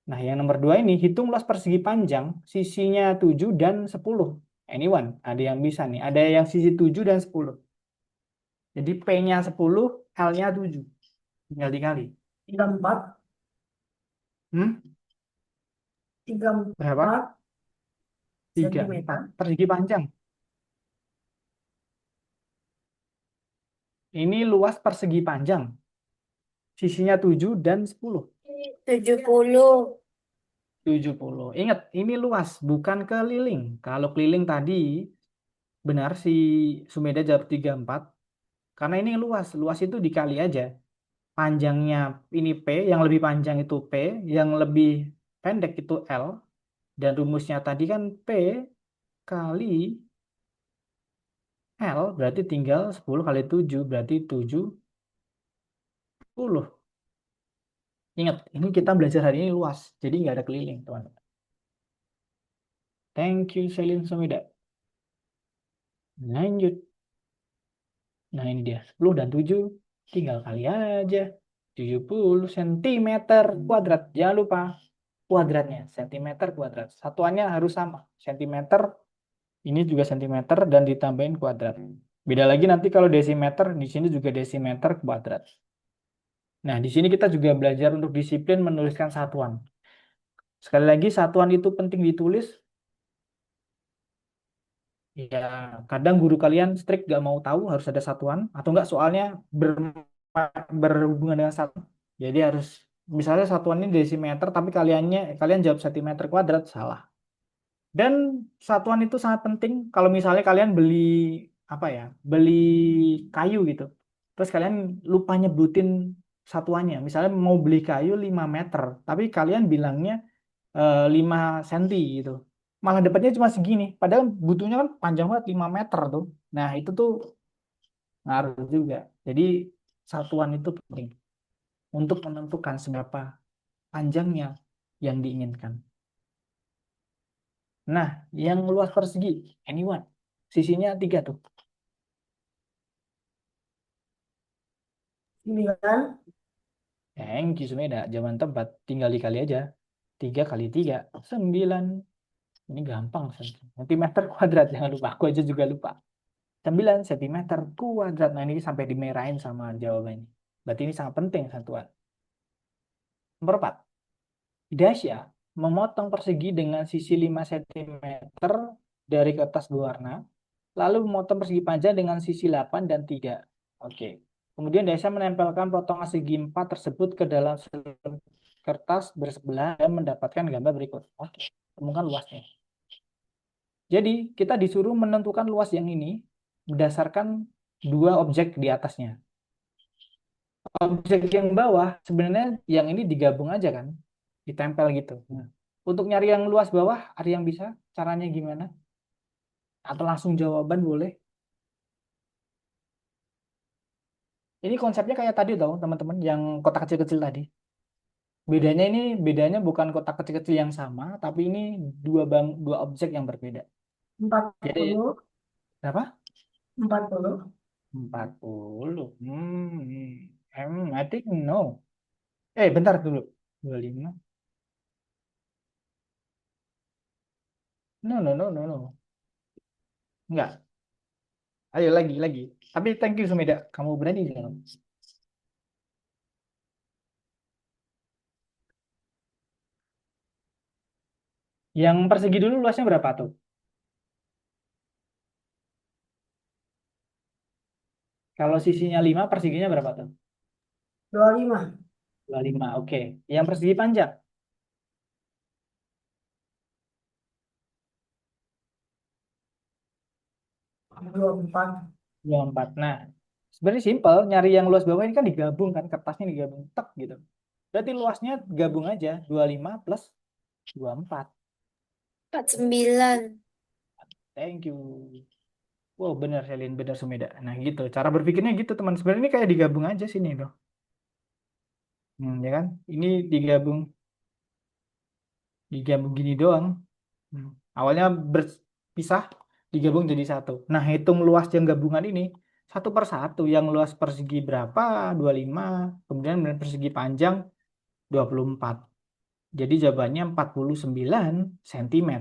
Nah, yang nomor 2 ini hitung luas persegi panjang, sisinya 7 dan 10. Anyone, ada yang bisa nih. Ada yang sisi 7 dan 10. Jadi P-nya 10, L-nya 7. Tinggal dikali. 34, Hmm? 34 Berapa? 3, 4. sentimeter. Persegi panjang. Ini luas persegi panjang. Sisinya 7 dan 10. 70. 70. Ingat, ini luas, bukan keliling. Kalau keliling tadi, benar si Sumeda jawab 34. Karena ini luas. Luas itu dikali aja. Panjangnya ini P, yang lebih panjang itu P, yang lebih pendek itu L. Dan rumusnya tadi kan P kali L, berarti tinggal 10 kali 7, berarti 70. Ingat, ini kita belajar hari ini luas, jadi nggak ada keliling, teman-teman. Thank you, Selin Sumida. Lanjut. Nah, ini dia. 10 dan 7, tinggal kali aja. 70 cm kuadrat. Jangan lupa kuadratnya, cm kuadrat. Satuannya harus sama. Centimeter, ini juga centimeter dan ditambahin kuadrat. Beda lagi nanti kalau desimeter, di sini juga desimeter kuadrat. Nah, di sini kita juga belajar untuk disiplin menuliskan satuan. Sekali lagi, satuan itu penting ditulis. Ya, kadang guru kalian strict gak mau tahu harus ada satuan, atau enggak soalnya berhubungan dengan satu. Jadi harus, misalnya satuan ini desimeter, tapi kalian jawab centimeter kuadrat, salah. Dan satuan itu sangat penting kalau misalnya kalian beli apa ya, beli kayu gitu. Terus kalian lupa nyebutin satuannya. Misalnya mau beli kayu 5 meter, tapi kalian bilangnya 5 senti gitu. Malah dapatnya cuma segini. Padahal butuhnya kan panjang banget 5 meter tuh. Nah, itu tuh ngaruh juga. Jadi satuan itu penting untuk menentukan seberapa panjangnya yang diinginkan. Nah, yang luas persegi, anyone. Sisinya 3 tuh. 9, Thank you, Sumeda. Jawaban tepat. Tinggal dikali aja. 3 kali 3, 9. Ini gampang. Sentimeter kuadrat. Jangan lupa. Aku aja juga lupa. 9 sentimeter kuadrat. Nah, ini sampai dimerahin sama jawabannya. Berarti ini sangat penting satuan. Nomor 4. Dasya memotong persegi dengan sisi 5 cm dari kertas berwarna, lalu memotong persegi panjang dengan sisi 8 dan 3. Oke. Kemudian Dasya menempelkan potongan segi 4 tersebut ke dalam kertas bersebelah dan mendapatkan gambar berikut. Oke. Temukan luasnya. Jadi, kita disuruh menentukan luas yang ini berdasarkan dua objek di atasnya. Objek yang bawah, sebenarnya yang ini digabung aja kan, ditempel gitu. Nah, untuk nyari yang luas bawah, ada yang bisa? Caranya gimana? Atau langsung jawaban boleh? Ini konsepnya kayak tadi tau teman-teman, yang kotak kecil-kecil tadi. Bedanya bukan kotak kecil-kecil yang sama, tapi ini dua objek yang berbeda. Jadi 40, berapa? 40. 40. I think no. Bentar dulu. 25. No, no, no, no, no. Enggak. Ayo lagi. Tapi thank you Sumeda. Kamu berani kan? Yang persegi dulu luasnya berapa tuh? Kalau sisinya 5, perseginya berapa tuh? 25. 25. Oke. Yang persegi panjang? 24. 24. Nah, sebenarnya simpel. Nyari yang luas bawah ini kan digabung kan. Kertasnya digabung. Tek gitu. Berarti luasnya gabung aja. 25 plus 24. 49. Thank you. Wow, benar Selin. Benar Sumeda. Nah gitu. Cara berpikirnya gitu teman. Sebenarnya ini kayak digabung aja sini tuh. Ya kan? Ini digabung gini doang. Awalnya berpisah, digabung jadi satu. Nah, hitung luas yang gabungan ini satu per satu. Yang luas persegi berapa? 25. Kemudian persegi panjang 24. Jadi jawabannya 49 cm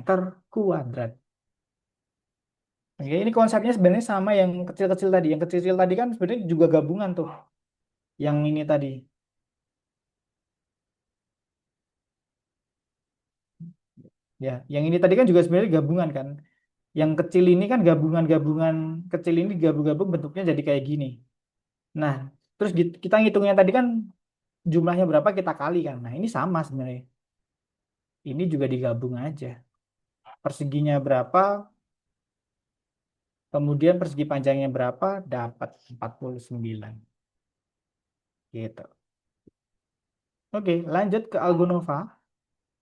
kuadrat. Oke, ini konsepnya sebenarnya sama yang kecil-kecil tadi. Yang kecil-kecil tadi kan sebenarnya juga gabungan tuh. Yang ini tadi. Ya, yang ini tadi kan juga sebenarnya gabungan kan. Yang kecil ini kan gabungan-gabungan kecil ini gabung-gabung bentuknya jadi kayak gini. Nah, terus kita ngitungnya tadi kan jumlahnya berapa kita kali kan. Nah, ini sama sebenarnya. Ini juga digabung aja. Perseginya berapa, kemudian persegi panjangnya berapa, dapat 49. Gitu. Oke, lanjut ke Algonova.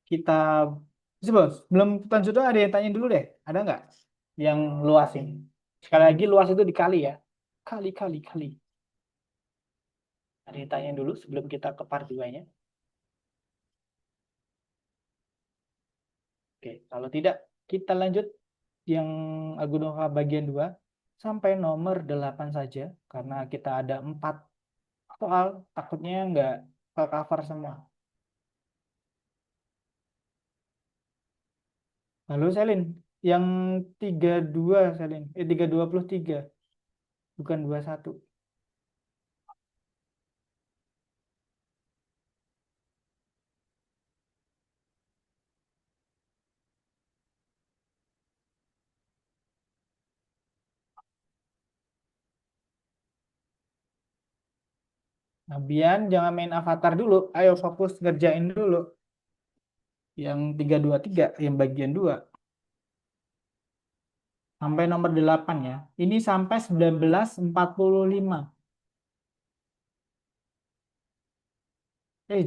Kita sebelum lanjut ada yang tanya dulu deh. Ada nggak yang luas ini? Sekali lagi luas itu dikali ya. Kali. Ada yang tanya dulu sebelum kita ke part 2-nya. Oke, kalau tidak kita lanjut yang Algonova bagian 2 sampai nomor 8 saja karena kita ada 4 soal, takutnya nggak ke cover semua. Halo Selin, yang 32 Selin, 323 bukan 21. Nah, Bian jangan main avatar dulu, ayo fokus ngerjain dulu. Yang 323 yang bagian 2 sampai nomor 8 ya. Ini sampai 1945.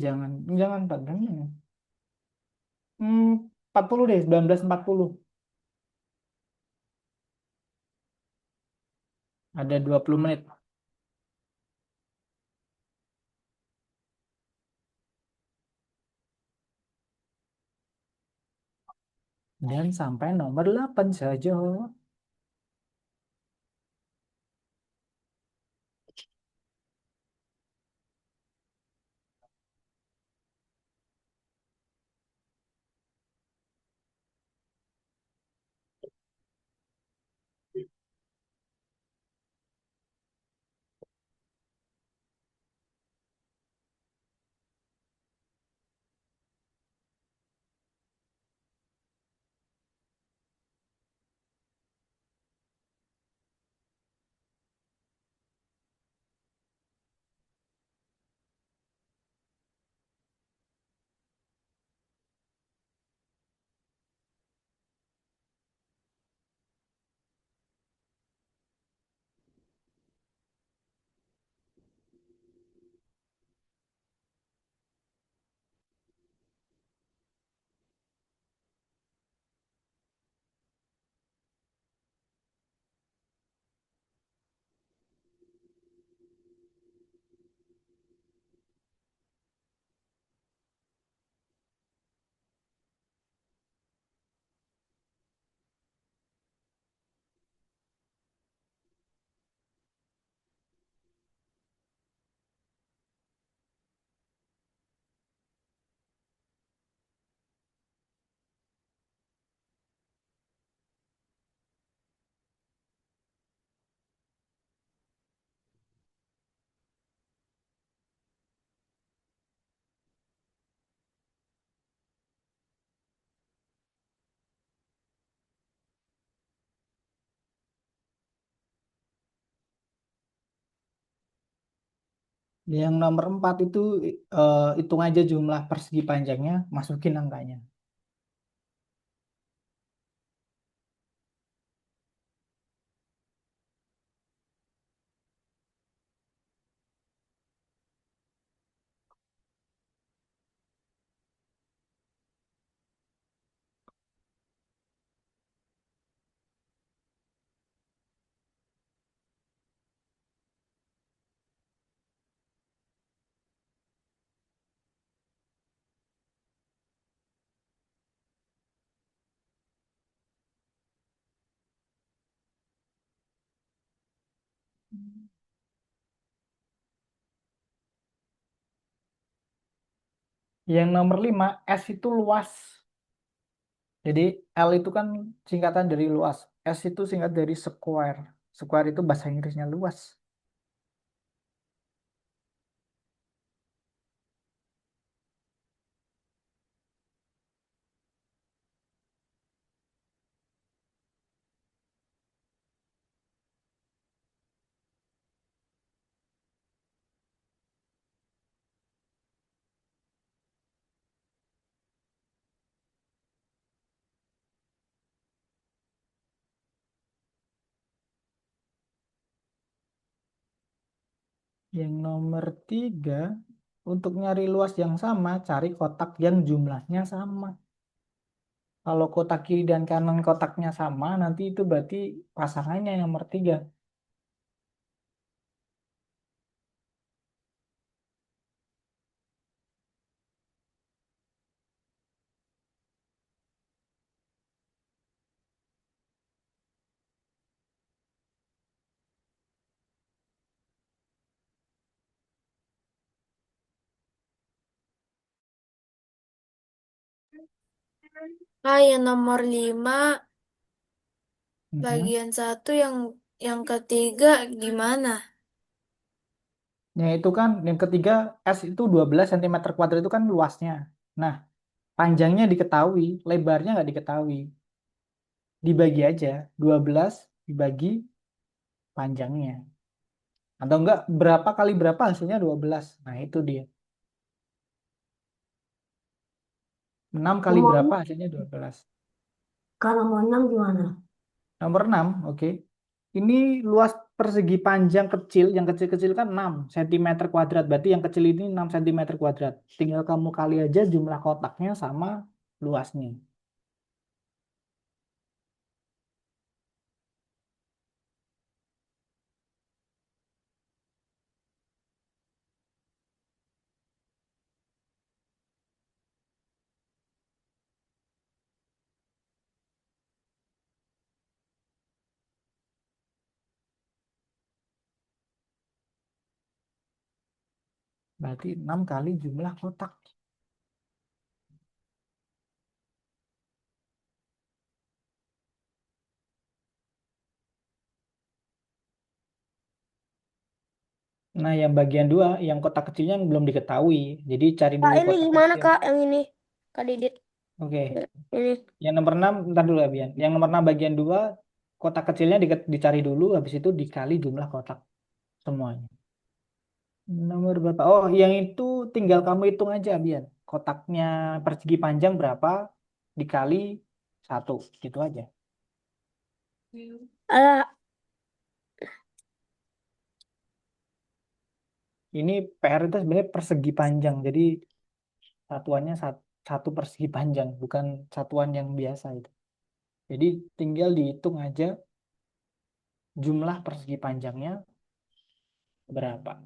Jangan 40. 40 deh, 1940. Ada 20 menit. Dan sampai nomor 8 saja. Yang nomor 4 itu hitung aja jumlah persegi panjangnya, masukin angkanya. Yang nomor 5, S itu luas. Jadi L itu kan singkatan dari luas. S itu singkat dari square. Square itu bahasa Inggrisnya luas. Yang nomor 3, untuk nyari luas yang sama, cari kotak yang jumlahnya sama. Kalau kotak kiri dan kanan kotaknya sama, nanti itu berarti pasangannya yang nomor 3. Yang nomor 5 bagian 1 yang ketiga gimana? Yang itu kan, yang ketiga S itu 12 cm kuadrat itu kan luasnya. Nah, panjangnya diketahui, lebarnya nggak diketahui. Dibagi aja, 12 dibagi panjangnya. Atau enggak, berapa kali berapa hasilnya 12. Nah, itu dia. 6 kali Nomor berapa hasilnya 12. Kalau nomor 6 gimana? Nomor 6, oke. Ini luas persegi panjang kecil, yang kecil-kecil kan 6 cm kuadrat. Berarti yang kecil ini 6 cm kuadrat. Tinggal kamu kali aja jumlah kotaknya sama luasnya. Berarti 6 kali jumlah kotak. Nah, yang bagian 2, yang kotak kecilnya yang belum diketahui. Jadi cari Kak, dulu ini kotak gimana kecil. Kak yang ini? Kak Didit. Oke. Ini. Yang nomor 6, ntar dulu ya, Bian. Yang nomor 6 bagian 2, kotak kecilnya dicari dulu, habis itu dikali jumlah kotak semuanya. Nomor berapa? Oh, yang itu tinggal kamu hitung aja, Bian. Kotaknya persegi panjang berapa, dikali 1, gitu aja. Alah, Ini PR itu sebenarnya persegi panjang, jadi satuannya satu persegi panjang, bukan satuan yang biasa itu. Jadi tinggal dihitung aja jumlah persegi panjangnya berapa.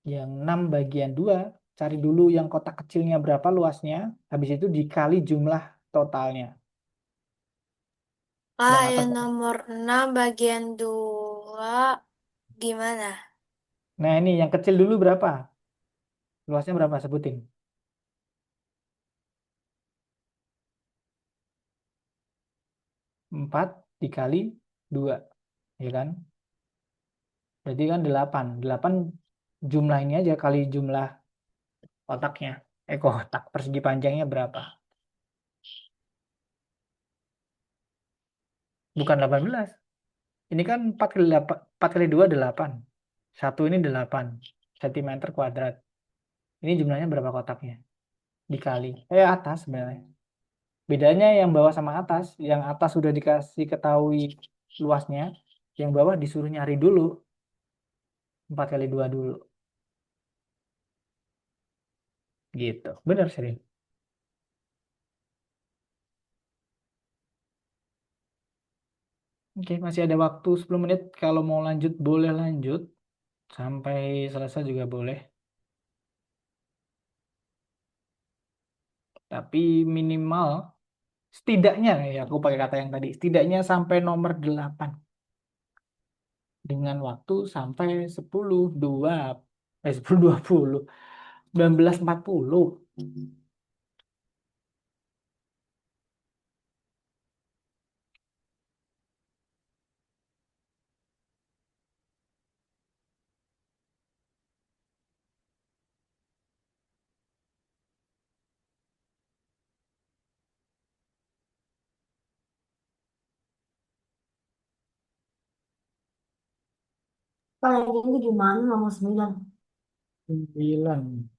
Yang 6 bagian 2, cari dulu yang kotak kecilnya berapa luasnya, habis itu dikali jumlah totalnya. Yang atas. Yang nomor 6 bagian 2 gimana? Nah, ini yang kecil dulu berapa? Luasnya berapa? Sebutin. 4 dikali 2, ya kan? Berarti kan 8. 8 jumlah ini aja kali jumlah kotaknya. Kotak persegi panjangnya berapa? Bukan 18. Ini kan 4 kali 8, 4 kali 2 8. Satu ini 8 cm kuadrat. Ini jumlahnya berapa kotaknya? Dikali. Atas sebenarnya. Bedanya yang bawah sama atas. Yang atas sudah dikasih ketahui luasnya. Yang bawah disuruh nyari dulu. 4 kali 2 dulu. Gitu. Benar, Sherin. Oke, masih ada waktu 10 menit. Kalau mau lanjut, boleh lanjut. Sampai selesai juga boleh. Tapi minimal, setidaknya, ya aku pakai kata yang tadi, setidaknya sampai nomor 8. Dengan waktu sampai 10.20, 19.40. Paling tinggi di mana nomor 9? 9.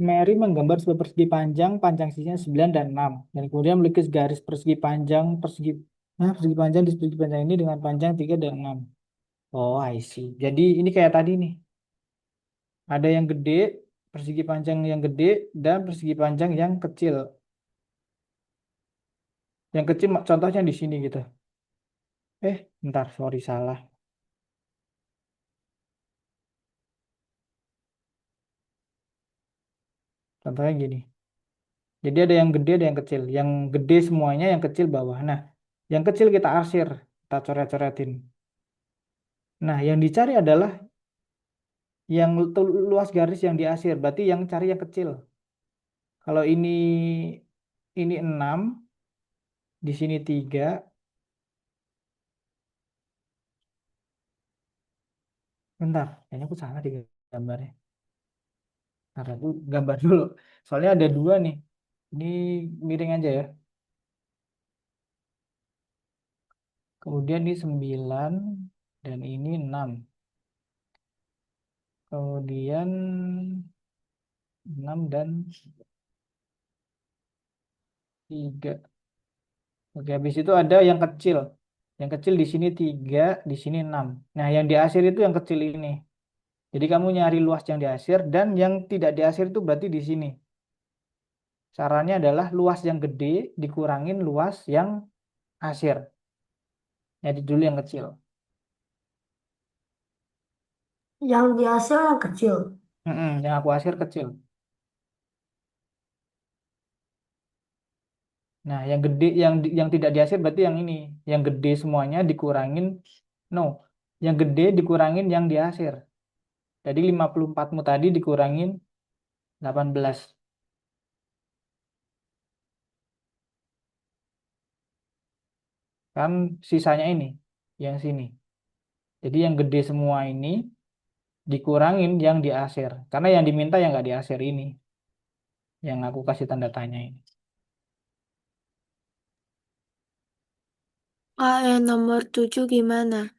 Mary menggambar sebuah persegi panjang, panjang sisinya 9 dan 6. Dan kemudian melukis garis persegi panjang di persegi panjang ini dengan panjang 3 dan 6. Oh, I see. Jadi ini kayak tadi nih. Ada yang gede, persegi panjang yang gede, dan persegi panjang yang kecil. Yang kecil contohnya di sini gitu. Bentar, sorry salah. Contohnya gini. Jadi ada yang gede, ada yang kecil. Yang gede semuanya, yang kecil bawah. Nah, yang kecil kita arsir, kita coret-coretin. Nah, yang dicari adalah yang luas garis yang diarsir. Berarti yang cari yang kecil. Kalau ini 6, di sini 3. Bentar, kayaknya aku salah di gambarnya. Ntar aku gambar dulu. Soalnya ada 2 nih. Ini miring aja ya. Kemudian ini 9 dan ini 6. Kemudian 6 dan 3. Oke, habis itu ada yang kecil. Yang kecil di sini 3, di sini 6. Nah, yang diarsir itu yang kecil ini. Jadi kamu nyari luas yang diarsir dan yang tidak diarsir itu berarti di sini. Caranya adalah luas yang gede dikurangin luas yang arsir. Jadi dulu yang kecil. Yang di hasil yang kecil. Yang aku arsir kecil. Nah, yang gede yang tidak diarsir berarti yang ini. Yang gede semuanya dikurangin no. Yang gede dikurangin yang diarsir. Jadi 54-mu tadi dikurangin 18. Kan sisanya ini yang sini. Jadi yang gede semua ini dikurangin yang diarsir. Karena yang diminta yang nggak diarsir ini. Yang aku kasih tanda tanya ini. Yang nomor 7 gimana?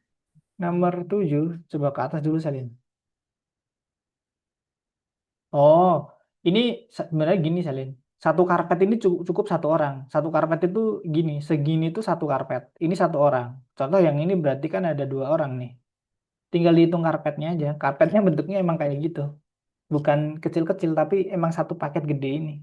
Nomor 7, coba ke atas dulu Salin. Oh, ini sebenarnya gini Salin. Satu karpet ini cukup satu orang. Satu karpet itu gini, segini itu satu karpet. Ini satu orang. Contoh yang ini berarti kan ada 2 orang nih. Tinggal dihitung karpetnya aja. Karpetnya bentuknya emang kayak gitu. Bukan kecil-kecil, tapi emang satu paket gede ini.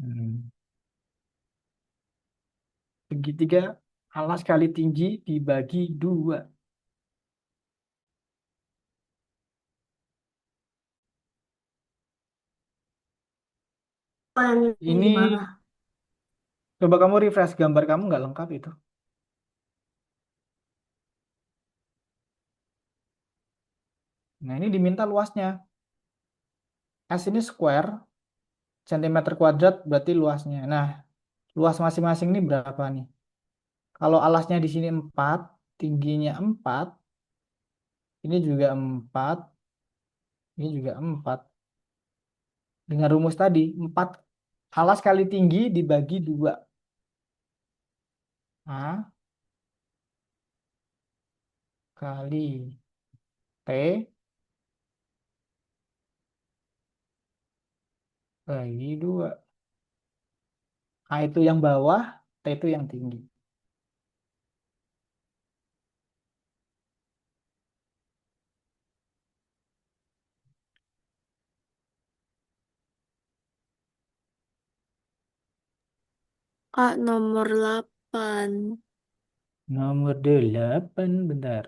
Hmm. Segitiga alas kali tinggi dibagi 2. Paling tinggi Ini di mana? coba kamu refresh gambar kamu nggak lengkap itu. Nah, ini diminta luasnya. S ini square, centimeter kuadrat berarti luasnya. Nah, luas masing-masing ini berapa nih? Kalau alasnya di sini 4, tingginya 4, ini juga 4, ini juga 4. Dengan rumus tadi, 4 alas kali tinggi dibagi 2. A kali T bagi 2. A itu yang bawah, T itu yang tinggi. Kak, nomor 8. Nomor 8, bentar.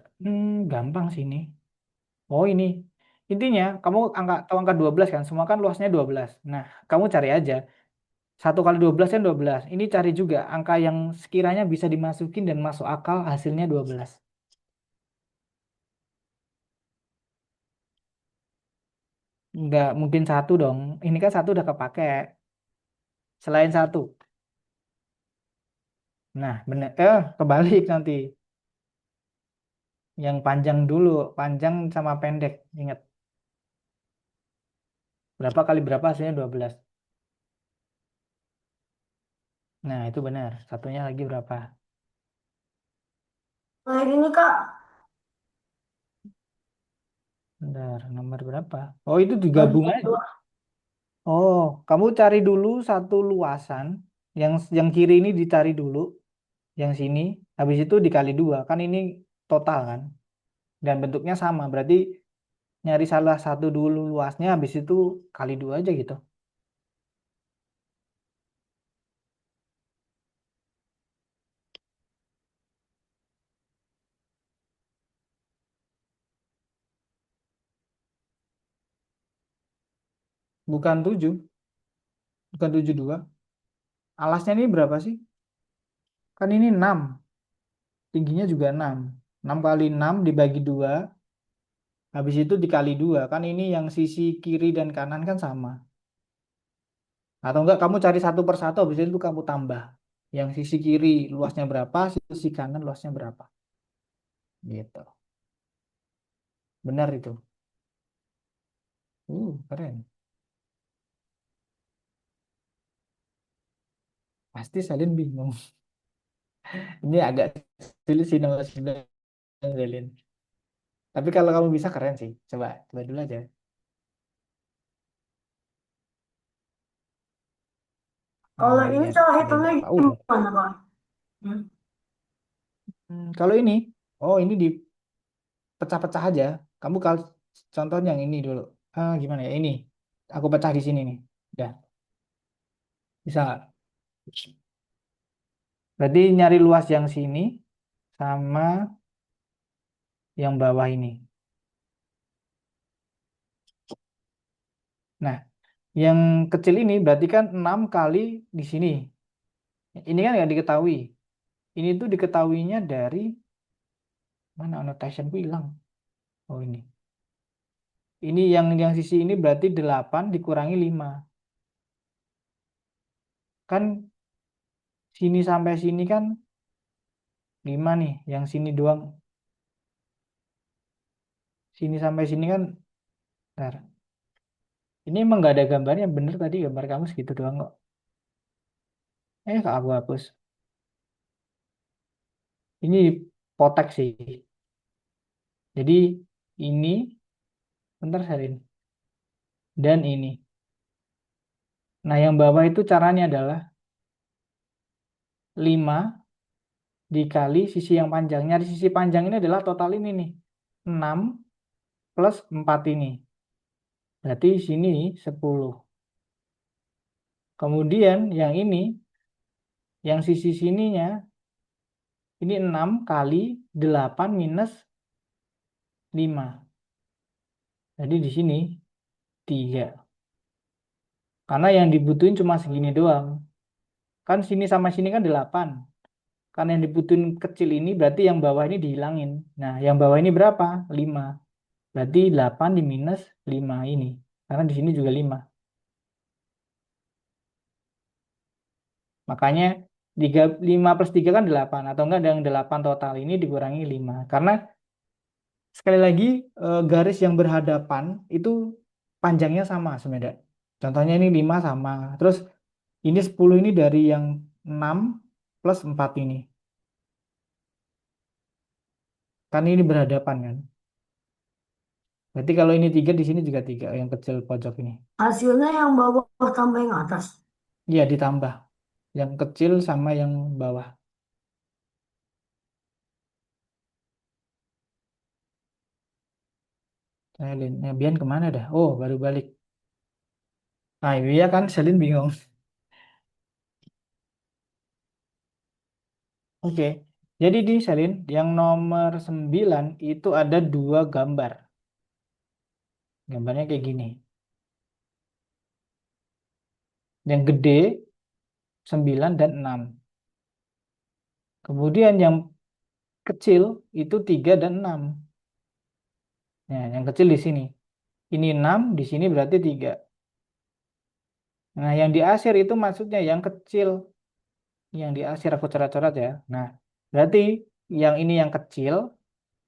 Gampang sih ini. Oh ini. Intinya, kamu tahu angka 12 kan? Semua kan luasnya 12. Nah, kamu cari aja. 1 kali 12 kan 12. Ini cari juga angka yang sekiranya bisa dimasukin dan masuk akal hasilnya 12. Nggak mungkin 1 dong. Ini kan 1 udah kepake. Selain 1. Nah, bener. Kebalik nanti. Yang panjang dulu. Panjang sama pendek. Ingat. Berapa kali berapa hasilnya 12. Nah, itu benar. Satunya lagi berapa? Nah, ini Kak, Bentar, nomor berapa? Oh, itu bagi digabung aja. dua. Oh, kamu cari dulu satu luasan. Yang kiri ini dicari dulu. Yang sini. Habis itu dikali 2. Kan ini total kan. Dan bentuknya sama. Berarti nyari salah satu dulu luasnya. Habis itu kali 2 aja gitu. Bukan 7. Bukan 72. Alasnya ini berapa sih? Kan ini 6. Tingginya juga 6. 6 kali 6 dibagi 2. Habis itu dikali 2. Kan ini yang sisi kiri dan kanan kan sama. Atau enggak kamu cari satu per satu. Habis itu kamu tambah. Yang sisi kiri luasnya berapa, sisi kanan luasnya berapa. Gitu. Benar itu. Keren. Pasti salin bingung. Ini agak sulit sih nomor 9 salin. Tapi kalau kamu bisa keren sih. Coba, coba dulu aja. Kalau ini Lihat cara salin hitungnya berapa. gimana Kak? Hmm. Kalau ini, ini dipecah-pecah aja. Kamu kalau contohnya yang ini dulu. Gimana ya? Ini. Aku pecah di sini nih. Udah. Bisa nggak? Berarti nyari luas yang sini sama yang bawah ini. Nah, yang kecil ini berarti kan 6 kali di sini. Ini kan nggak diketahui. Ini tuh diketahuinya dari mana annotationku hilang. Oh ini. Ini yang sisi ini berarti 8 dikurangi 5. Kan sini sampai sini kan 5 nih. Yang sini doang. Sini sampai sini kan. Bentar. Ini emang nggak ada gambarnya. Bener tadi gambar kamu segitu doang kok. Aku hapus. Ini potek sih. Jadi ini. Bentar Sarin. Dan ini. Nah, yang bawah itu caranya adalah 5 dikali sisi yang panjang. Nyari sisi panjang ini adalah total ini nih. 6 plus 4 ini. Berarti sini 10. Kemudian yang ini, yang sisi sininya, ini 6 kali 8 minus 5. Jadi di sini 3. Karena yang dibutuhin cuma segini doang. Kan sini sama sini kan 8. Karena yang dibutuhin kecil ini berarti yang bawah ini dihilangin. Nah, yang bawah ini berapa? 5. Berarti 8 diminus 5 ini. Karena di sini juga 5. Makanya 5 plus 3 kan 8. Atau enggak dengan 8 total ini dikurangi 5. Karena sekali lagi garis yang berhadapan itu panjangnya sama sebenarnya. Contohnya ini 5 sama. Terus ini 10 ini dari yang 6 plus 4 ini. Kan ini berhadapan kan. Berarti kalau ini 3 di sini juga 3 yang kecil pojok ini. Hasilnya yang bawah tambah yang atas. Iya ditambah. Yang kecil sama yang bawah. Selin, Bian kemana dah? Oh, baru balik. Nah, iya kan, Selin bingung. Oke, jadi di Selin, yang nomor 9 itu ada 2 gambar. Gambarnya kayak gini. Yang gede, 9 dan 6. Kemudian yang kecil itu 3 dan 6. Nah, yang kecil di sini. Ini 6, di sini berarti 3. Nah, yang diasir itu maksudnya yang kecil. Yang diasir aku coret-coret ya. Nah, berarti yang ini yang kecil,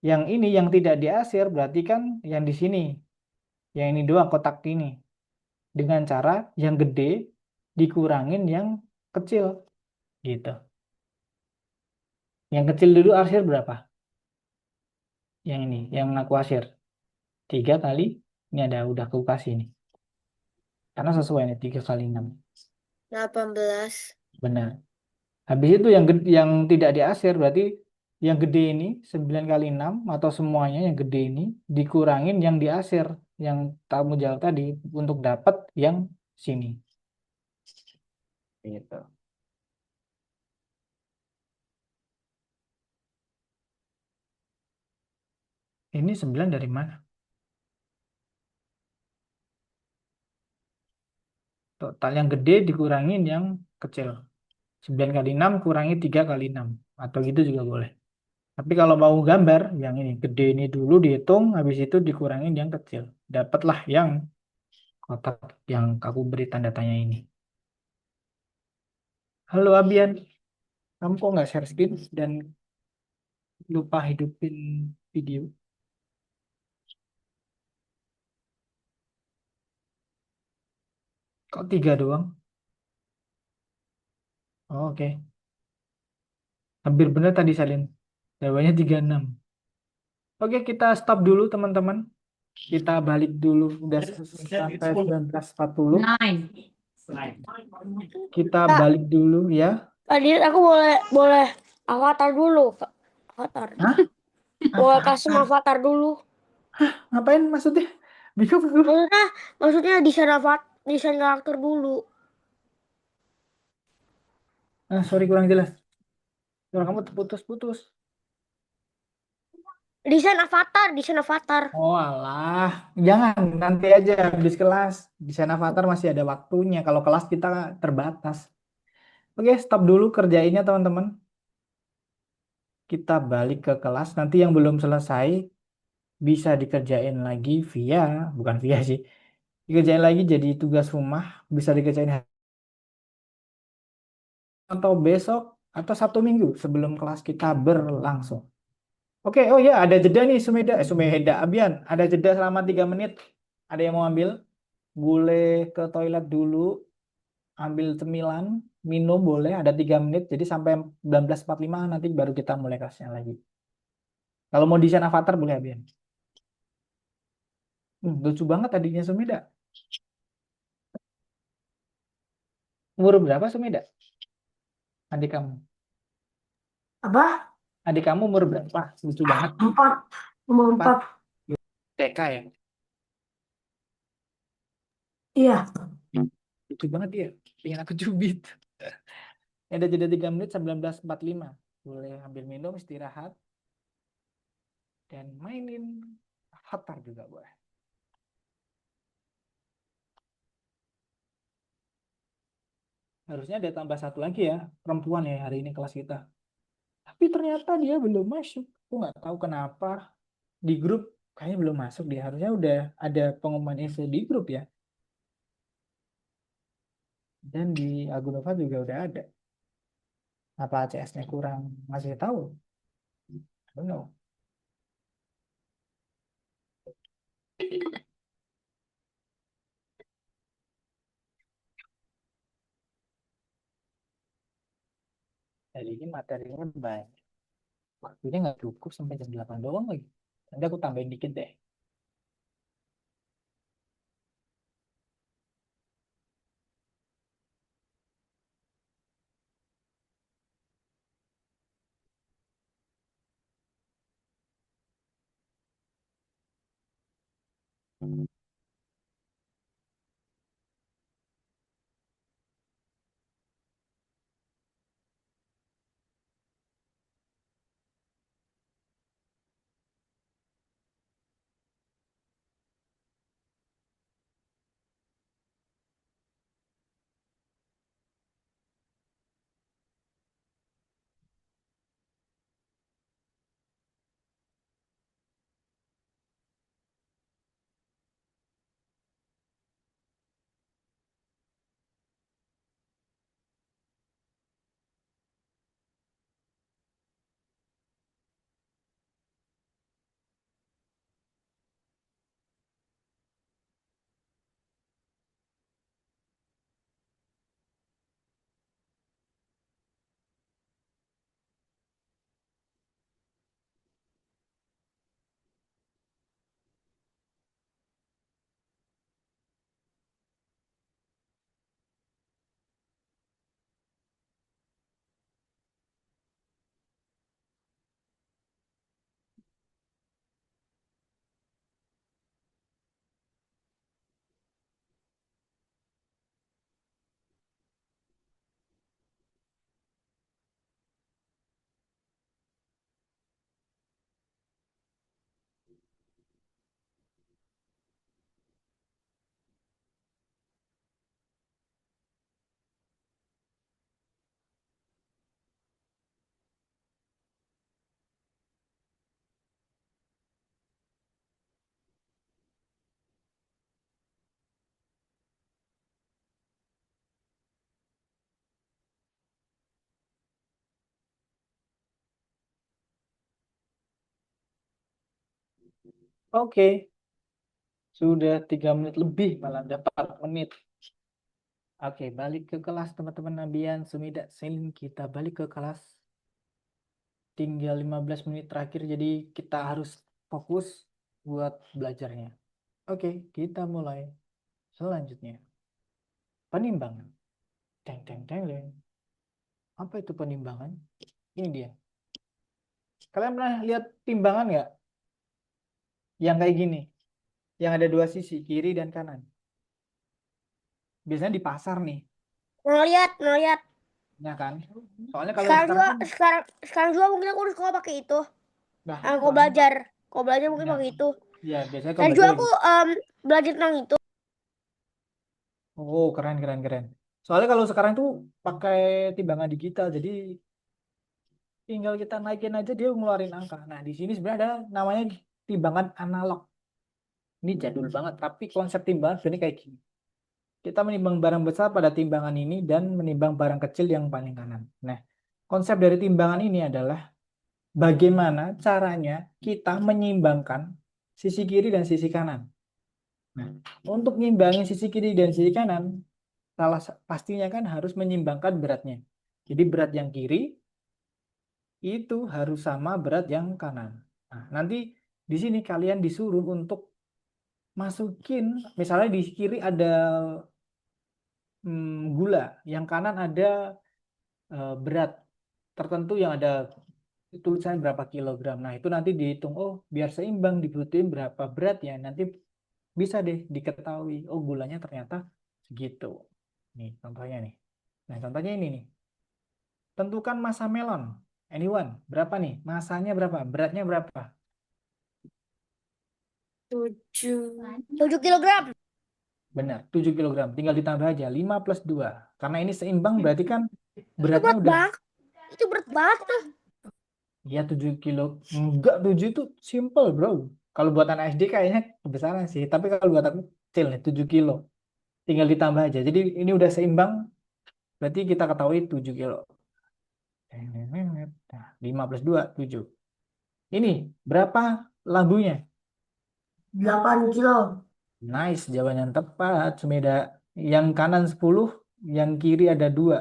yang ini yang tidak diasir berarti kan yang di sini. Yang ini doang kotak ini. Dengan cara yang gede dikurangin yang kecil. Gitu. Yang kecil dulu arsir berapa? Yang ini, yang aku asir. 3 kali, ini udah aku kasih ini. Karena sesuai nih, 3 kali 6. 18. Benar. Habis itu yang tidak diasir berarti yang gede ini 9 kali 6 atau semuanya yang gede ini dikurangin yang diasir. Yang kamu jawab tadi untuk dapat yang sini. Gitu. Ini 9 dari mana? Total yang gede dikurangin yang kecil. 9 kali 6 kurangi 3 kali 6. Atau gitu juga boleh. Tapi kalau mau gambar, yang ini gede ini dulu dihitung, habis itu dikurangin yang kecil. Dapatlah yang kotak yang aku beri tanda tanya ini. Halo Abian, kamu kok nggak share screen dan lupa hidupin video? Kok 3 doang? Oh, oke. Hampir benar tadi Salin. Jawabannya 36. Oke, kita stop dulu teman-teman. Kita balik dulu. Udah sampai 19.40. Kita Kak, balik dulu ya. tadi aku boleh avatar dulu, Kak. Avatar. Hah? Boleh kasih avatar dulu. Ngapain maksudnya? Bingung aku. Maksudnya desain karakter dulu. Sorry kurang jelas. Suara kamu putus-putus. Desain avatar. Oh alah, jangan nanti aja habis kelas. Desain avatar masih ada waktunya. Kalau kelas kita terbatas. Oke, stop dulu kerjainnya teman-teman. Kita balik ke kelas. Nanti yang belum selesai bisa dikerjain lagi bukan via sih. Dikerjain lagi jadi tugas rumah. Bisa dikerjain atau besok atau Sabtu Minggu sebelum kelas kita berlangsung. Oke, oh ya ada jeda nih Sumeda, Abian. Ada jeda selama 3 menit. Ada yang mau ambil? Boleh ke toilet dulu, ambil cemilan, minum boleh, ada 3 menit. Jadi sampai 19.45 nanti baru kita mulai kelasnya lagi. Kalau mau desain avatar boleh Abian. Lucu banget tadinya Sumeda. Umur berapa Sumeda? Adik kamu. Apa? Adik kamu umur berapa? Lucu banget. 4. Nomor 4. TK ya? Iya. Lucu banget dia. Pengen aku cubit. Ada jeda 3 menit 19.45. Boleh ambil minum, istirahat. Dan mainin avatar juga boleh. Harusnya ada tambah satu lagi ya. Perempuan ya hari ini kelas kita. Tapi ternyata dia belum masuk. Aku nggak tahu kenapa. Di grup kayaknya belum masuk dia. Harusnya udah ada pengumuman info di grup ya. Dan di Agunova juga udah ada. Apa CS-nya kurang ngasih tahu? I don't know. Jadi ini materinya banyak. Waktunya nggak cukup sampai jam 8 doang lagi. Nanti aku tambahin dikit deh. Oke, sudah 3 menit lebih, malah ada 4 menit. Oke, balik ke kelas teman-teman Nabian, Sumida, Selin, kita balik ke kelas. Tinggal 15 menit terakhir, jadi kita harus fokus buat belajarnya. Oke, kita mulai. Selanjutnya, penimbangan. Teng, teng, teng, teng. Apa itu penimbangan? Ini dia. Kalian pernah lihat timbangan nggak? Yang kayak gini. Yang ada 2 sisi, kiri dan kanan. Biasanya di pasar nih. Ngeliat. Ya kan? Soalnya kalau Sekarang juga, kan, sekarang juga mungkin aku di sekolah pakai itu. nah, Kau belajar, mungkin ya, pakai itu. ya biasanya Dan kalau juga belajar aku belajar tentang itu. oh, keren, keren, keren. Soalnya kalau sekarang tuh pakai timbangan digital, jadi tinggal kita naikin aja dia ngeluarin angka. Nah, di sini sebenarnya ada namanya timbangan analog. Ini jadul banget, tapi konsep timbangan sebenarnya kayak gini. Kita menimbang barang besar pada timbangan ini dan menimbang barang kecil yang paling kanan. Nah, konsep dari timbangan ini adalah bagaimana caranya kita menyeimbangkan sisi kiri dan sisi kanan. Nah, untuk ngimbangin sisi kiri dan sisi kanan, pastinya kan harus menyimbangkan beratnya. Jadi berat yang kiri itu harus sama berat yang kanan. Nah, nanti di sini kalian disuruh untuk masukin, misalnya di kiri ada gula, yang kanan ada berat tertentu yang ada tulisan berapa kilogram. Nah, itu nanti dihitung, oh biar seimbang dibutuhin berapa berat ya. Nanti bisa deh diketahui, oh gulanya ternyata segitu. Nih contohnya nih. Nah, contohnya ini nih. Tentukan massa melon. Anyone, berapa nih? Masanya berapa? Beratnya berapa? 7. 7 kilogram. Benar, 7 kilogram. Tinggal ditambah aja 5 plus 2. Karena ini seimbang berarti kan Itu beratnya berat udah banget. Itu berat banget tuh. ya 7 kilo. Enggak, 7 itu simple, bro. Kalau buat anak SD kayaknya kebesaran sih. Tapi kalau buat aku kecil nih, 7 kilo. Tinggal ditambah aja. Jadi ini udah seimbang, berarti kita ketahui 7 kilo. Nah, 5 plus 2, 7. Ini berapa labunya? 8 kilo. Nice, jawaban yang tepat, Sumeda. Yang kanan 10, yang kiri ada 2.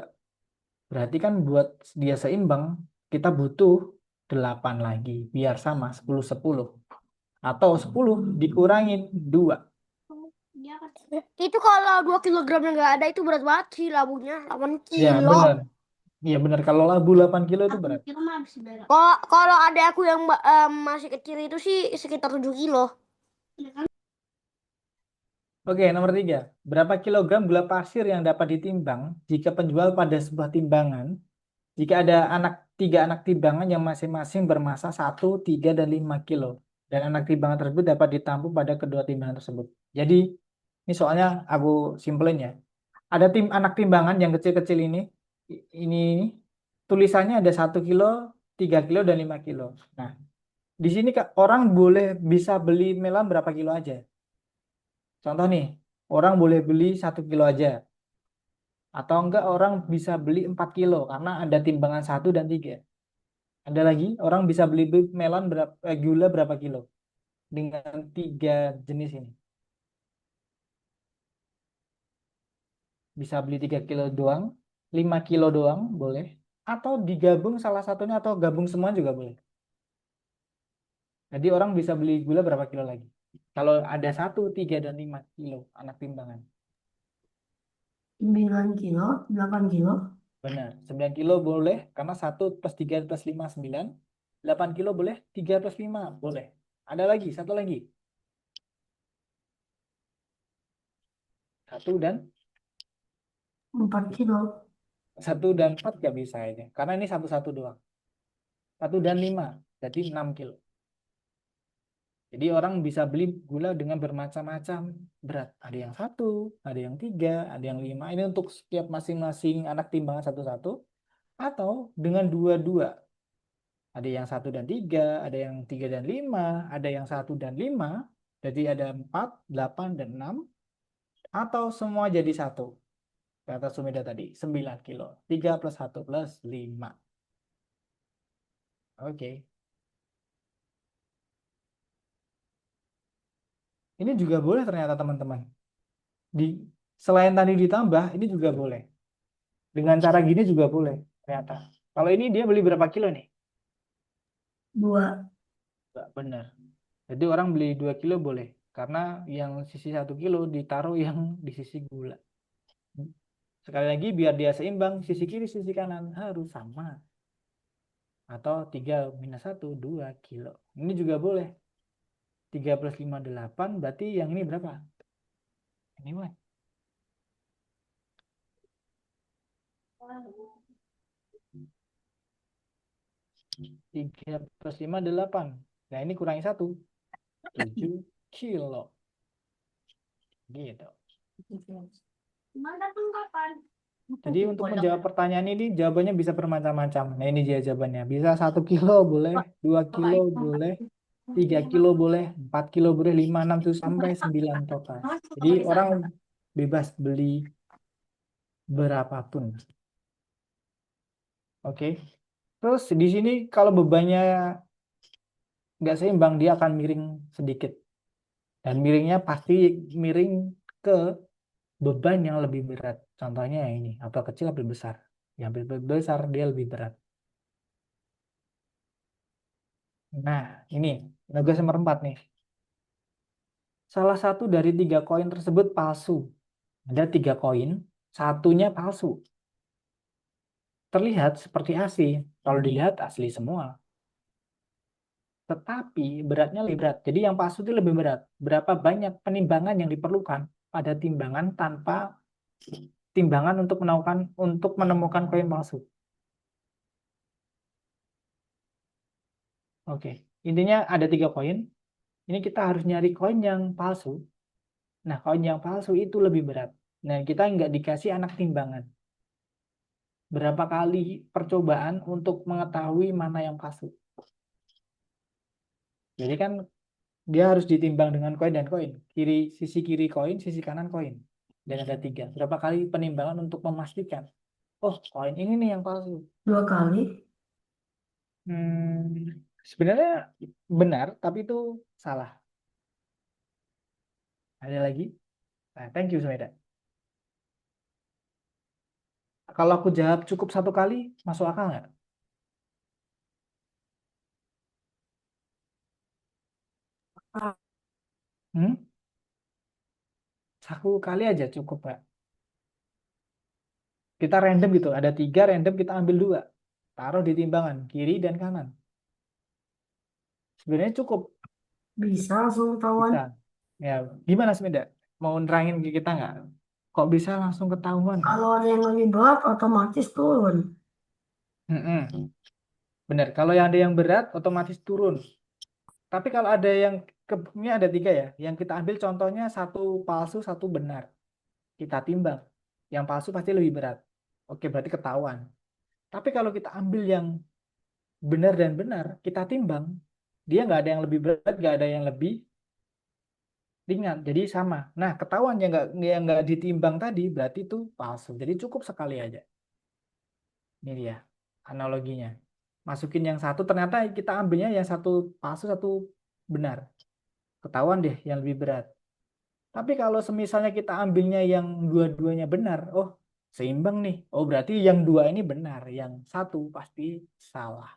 Berarti kan buat dia seimbang, kita butuh 8 lagi, biar sama, 10-10. Atau 10 dikurangin 2. Itu kalau 2 kilogramnya nggak ada itu berat banget sih labunya 8 Ya, kilo. benar. Iya, benar. Kalau labu 8 kilo itu berat. Kalau ada aku yang masih kecil itu sih sekitar 7 kilo. Oke, nomor 3. Berapa kilogram gula pasir yang dapat ditimbang jika penjual pada sebuah timbangan, jika ada 3 anak timbangan yang masing-masing bermasa 1, 3, dan 5 kilo. Dan anak timbangan tersebut dapat ditampung pada kedua timbangan tersebut. Jadi, ini soalnya aku simpelin ya. Ada anak timbangan yang kecil-kecil ini, ini tulisannya ada 1 kilo, 3 kilo, dan 5 kilo. Nah, di sini orang boleh bisa beli melon berapa kilo aja. Contoh nih, orang boleh beli 1 kilo aja. Atau enggak orang bisa beli 4 kilo karena ada timbangan 1 dan 3. Ada lagi, orang bisa beli melon gula berapa kilo dengan 3 jenis ini. Bisa beli 3 kilo doang, 5 kilo doang boleh. Atau digabung salah satunya atau gabung semua juga boleh. Jadi orang bisa beli gula berapa kilo lagi. Kalau ada 1, 3, dan 5 kilo anak timbangan. 9 kilo, 8 kilo. Benar, 9 kilo boleh karena 1 plus 3 plus 5, 9. 8 kilo boleh, 3 plus 5 boleh. Ada lagi, satu lagi. 1 dan 4 kilo. 1 dan 4 gak bisa ini. Karena ini 1 doang. 1 dan 5, jadi 6 kilo. Jadi orang bisa beli gula dengan bermacam-macam berat. Ada yang 1, ada yang 3, ada yang 5. Ini untuk setiap masing-masing anak timbangan satu-satu. Atau dengan 2-2. Ada yang 1 dan 3, ada yang 3 dan 5, ada yang 1 dan 5. Jadi ada 4, 8, dan 6. Atau semua jadi 1. Kata Sumeda tadi, 9 kilo. 3 plus 1 plus 5. Oke. Ini juga boleh ternyata teman-teman. Selain tadi ditambah, ini juga boleh. Dengan cara gini juga boleh ternyata. Kalau ini dia beli berapa kilo nih? 2. Nggak benar. Jadi orang beli 2 kilo boleh. Karena yang sisi 1 kilo ditaruh yang di sisi gula. Sekali lagi biar dia seimbang, sisi kiri, sisi kanan harus sama. Atau 3 minus 1, 2 kilo. Ini juga boleh. 3 plus 5, 8. Berarti yang ini berapa? Ini wah. 3 plus 5, 8. Nah ini kurangi 1. 7 kilo. Gitu. Jadi untuk menjawab pertanyaan ini jawabannya bisa bermacam-macam. Nah ini dia jawabannya. Bisa 1 kilo boleh, 2 kilo boleh, 3 kilo boleh, 4 kilo boleh, 5, 6, 7, sampai 9 total. Jadi orang bebas beli berapapun. Oke. Terus di sini kalau bebannya nggak seimbang, dia akan miring sedikit. Dan miringnya pasti miring ke beban yang lebih berat. Contohnya ini, apel kecil apel besar. Yang apel besar dia lebih berat. Nah, ini tugas nomor 4 nih. Salah satu dari 3 koin tersebut palsu. Ada 3 koin, satunya palsu. Terlihat seperti asli. Kalau dilihat asli semua. Tetapi beratnya lebih berat. Jadi yang palsu itu lebih berat. Berapa banyak penimbangan yang diperlukan pada timbangan tanpa timbangan untuk menemukan koin palsu. Oke, intinya ada 3 koin. Ini kita harus nyari koin yang palsu. Nah, koin yang palsu itu lebih berat. Nah, kita nggak dikasih anak timbangan. Berapa kali percobaan untuk mengetahui mana yang palsu. Jadi kan dia harus ditimbang dengan koin dan koin. Sisi kiri koin, sisi kanan koin. Dan ada 3. Berapa kali penimbangan untuk memastikan, oh koin ini nih yang palsu. 2 kali. Sebenarnya benar, tapi itu salah. Ada lagi? Nah, thank you, Sumeda. Kalau aku jawab cukup satu kali, masuk akal nggak? Hmm? Satu kali aja cukup nggak? Kita random gitu, ada tiga random kita ambil dua, taruh di timbangan kiri dan kanan. Sebenarnya cukup, Bisa langsung ketahuan. bisa. Ya, gimana Sumeda? Mau nerangin ke kita nggak? Kok bisa langsung ketahuan? Kalau ada yang lebih berat, otomatis turun. Mm-mm. Benar, kalau yang ada yang berat otomatis turun. Tapi kalau ada yang ini ada tiga ya, yang kita ambil contohnya satu palsu, satu benar. Kita timbang. Yang palsu pasti lebih berat. Oke, berarti ketahuan. Tapi kalau kita ambil yang benar dan benar, kita timbang, dia nggak ada yang lebih berat, nggak ada yang lebih ringan. Jadi sama. Nah, ketahuan yang nggak ditimbang tadi berarti itu palsu. Jadi cukup sekali aja. Ini dia analoginya. Masukin yang satu, ternyata kita ambilnya yang satu palsu, satu benar. Ketahuan deh yang lebih berat. Tapi kalau semisalnya kita ambilnya yang dua-duanya benar, oh seimbang nih. Oh berarti yang dua ini benar, yang satu pasti salah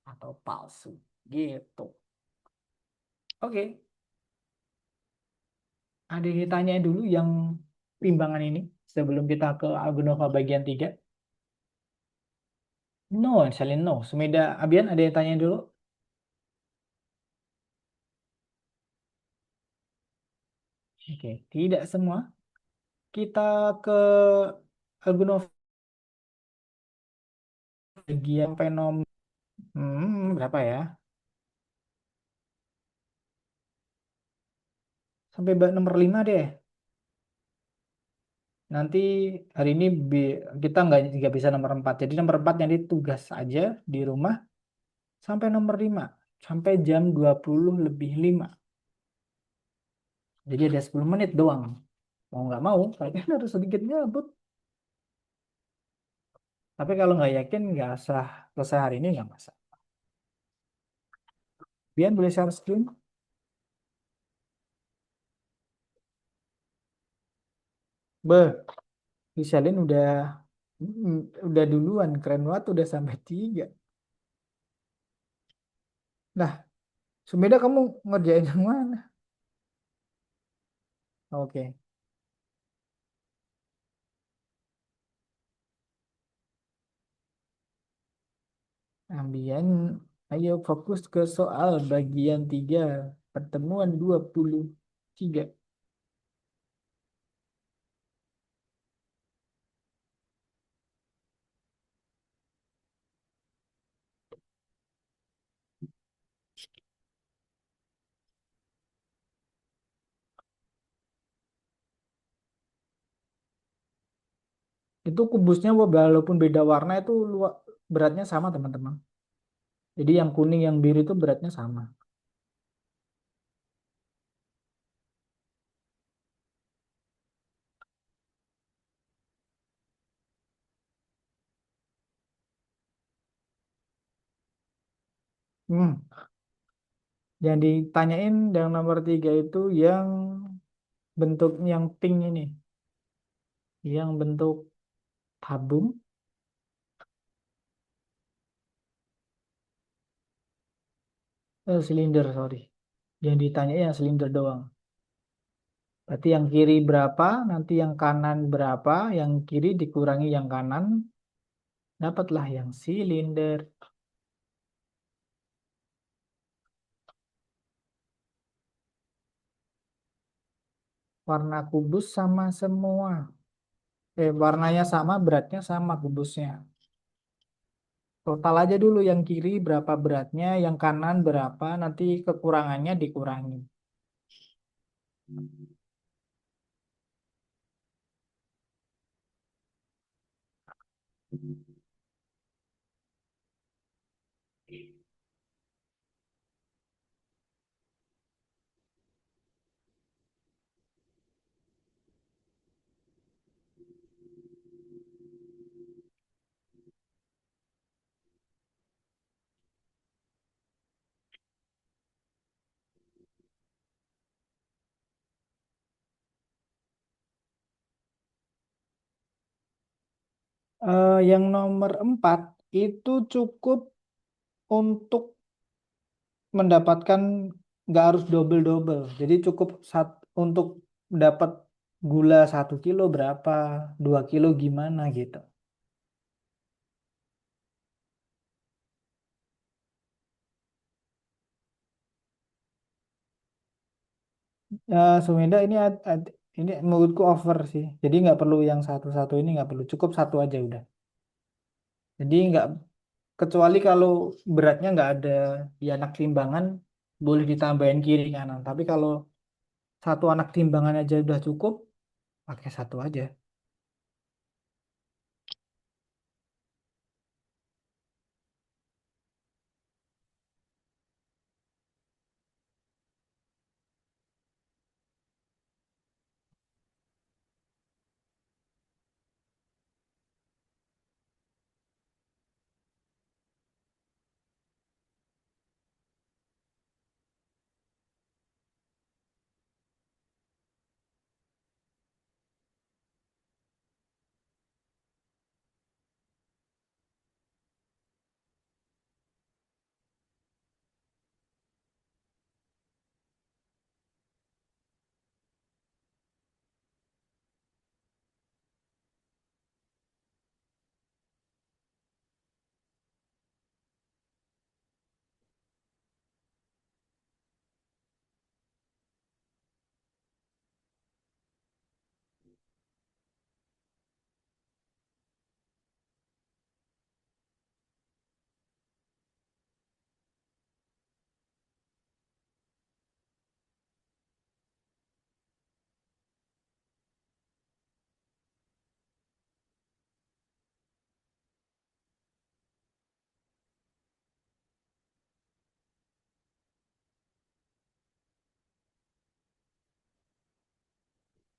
atau palsu. Gitu. Oke, ada yang ditanyain dulu yang timbangan ini sebelum kita ke Algonova bagian 3. No, Shalin no. Sumeda Abian ada yang tanyain dulu? Oke, tidak semua. Kita ke Algonova bagian sampai nomor berapa ya? Sampai nomor 5 deh. Nanti hari ini kita nggak bisa nomor 4. Jadi nomor 4 nanti tugas aja di rumah sampai nomor 5. Sampai jam 20 lebih 5. Jadi ada 10 menit doang. Mau nggak mau, kalian harus sedikit nyabut. Tapi kalau nggak yakin, nggak usah selesai hari ini, nggak masalah. Biar boleh share screen. Beh, Misalin udah duluan, keren banget udah sampai 3. Nah, Sumeda kamu ngerjain yang mana? Oke. Ambian, ayo fokus ke soal bagian 3 pertemuan 23. Itu kubusnya walaupun beda warna itu beratnya sama teman-teman. Jadi yang kuning yang biru itu beratnya sama. Hmm. Yang ditanyain yang nomor 3 itu yang bentuk yang pink ini. Yang bentuk tabung, silinder sorry. Yang ditanya yang silinder doang. Berarti yang kiri berapa, nanti yang kanan berapa, yang kiri dikurangi yang kanan, dapatlah yang silinder. Warna kubus sama semua. Warnanya sama, beratnya sama kubusnya. Total aja dulu yang kiri berapa beratnya, yang kanan berapa, nanti kekurangannya dikurangi. Yang nomor 4 itu cukup untuk mendapatkan, nggak harus double-double. Jadi cukup untuk dapat gula 1 kilo berapa, 2 kilo gimana gitu. Sumeda ini menurutku over sih. Jadi nggak perlu yang satu-satu ini, nggak perlu, cukup satu aja udah. Jadi nggak, kecuali kalau beratnya nggak ada di anak timbangan, boleh ditambahin kiri kanan. Tapi kalau satu anak timbangan aja udah cukup, pakai satu aja.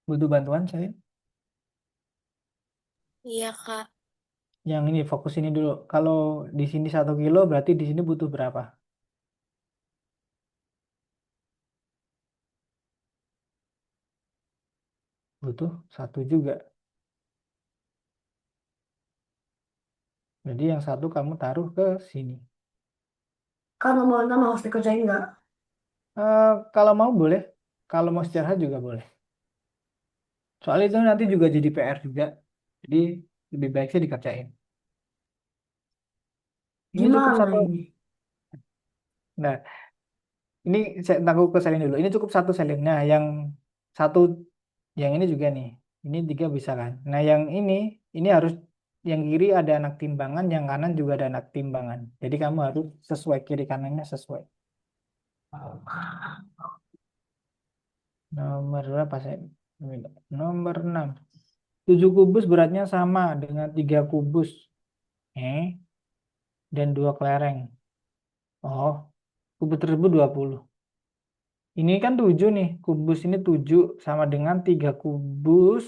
Butuh bantuan saya. Iya, Kak. Yang ini fokus ini dulu. Kalau di sini 1 kilo, berarti di sini butuh berapa? Butuh satu juga. Jadi yang satu kamu taruh ke sini. Kan nomor 6 harus dikerjain nggak? Kalau mau boleh. Kalau mau istirahat juga boleh. Soalnya itu nanti juga jadi PR juga. Jadi lebih baik sih dikerjain. Ini cukup Gimana satu. ini? Nah, ini saya aku ke salin dulu. Ini cukup satu salin. Nah, yang satu, yang ini juga nih. Ini 3 bisa kan. Nah, yang ini harus, yang kiri ada anak timbangan, yang kanan juga ada anak timbangan. Jadi kamu harus sesuai, kiri kanannya sesuai. Nomor berapa saya? Nomor 6. 7 kubus beratnya sama dengan 3 kubus. Dan 2 kelereng. Oh, kubus tersebut 20. Ini kan 7 nih. Kubus ini 7 sama dengan 3 kubus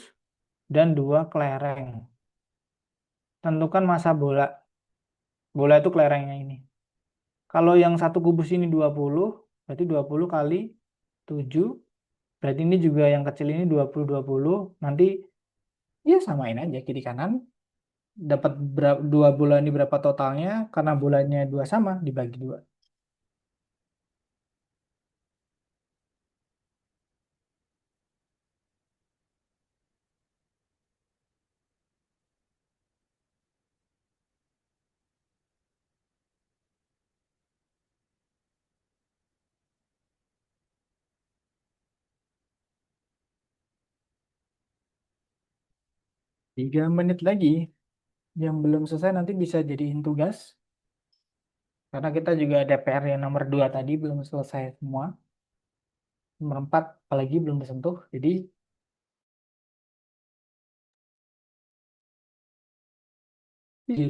dan 2 kelereng. Tentukan massa bola. Bola itu kelerengnya ini. Kalau yang satu kubus ini 20, berarti 20 kali 7. Berarti ini juga yang kecil ini 20. Nanti ya samain aja kiri kanan. Dapat dua bola ini berapa totalnya? Karena bolanya 2 sama, dibagi 2. 3 menit lagi. Yang belum selesai nanti bisa jadiin tugas. Karena kita juga ada PR yang nomor 2 tadi belum selesai semua. Nomor 4 apalagi belum disentuh. Jadi di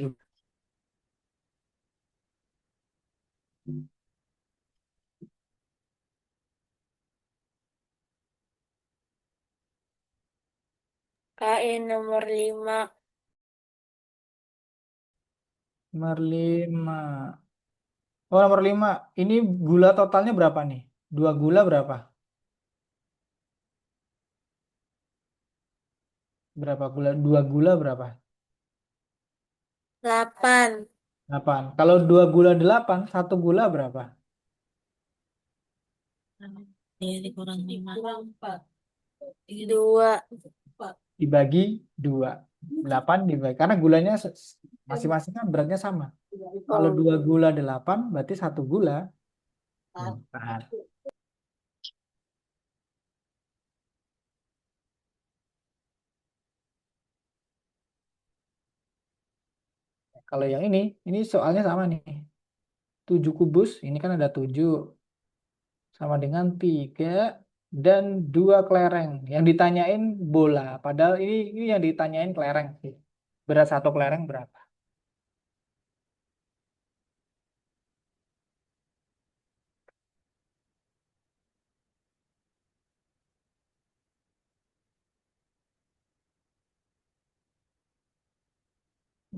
KN nomor 5. nomor 5. Oh, nomor 5. Ini gula totalnya berapa nih? 2 gula berapa? Berapa gula? 2 gula berapa? 8. 8. Kalau 2 gula 8, 1 gula berapa? Dikurang 5. 2. Dibagi 2. 8 dibagi. Karena gulanya masing-masing kan beratnya sama. Kalau 2 gula 8, berarti 1 gula 4. Kalau yang ini soalnya sama nih. 7 kubus, ini kan ada 7. Sama dengan 3 dan 2 kelereng. Yang ditanyain bola. Padahal ini yang ditanyain kelereng sih. Berat 1 kelereng berapa?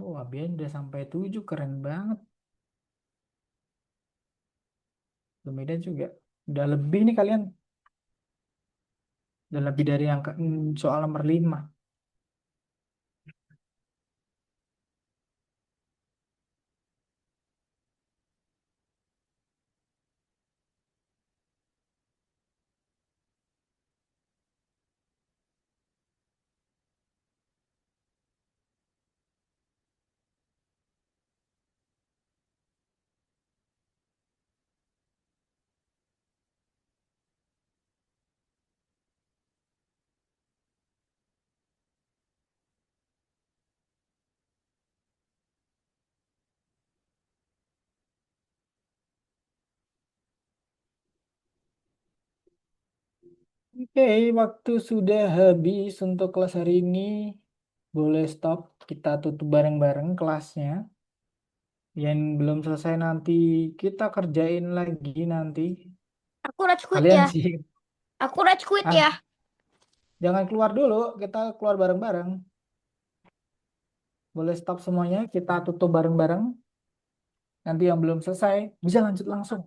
Wah, Bian udah sampai 7, keren banget. Lumida juga. Udah lebih nih kalian. Udah lebih dari angka soal nomor 5. Oke, waktu sudah habis untuk kelas hari ini. Boleh stop. Kita tutup bareng-bareng kelasnya. Yang belum selesai nanti kita kerjain lagi nanti. Aku rage quit Kalian ya. sih. Aku rage quit Ah, ya. jangan keluar dulu. Kita keluar bareng-bareng. Boleh stop semuanya. Kita tutup bareng-bareng. Nanti yang belum selesai bisa lanjut langsung.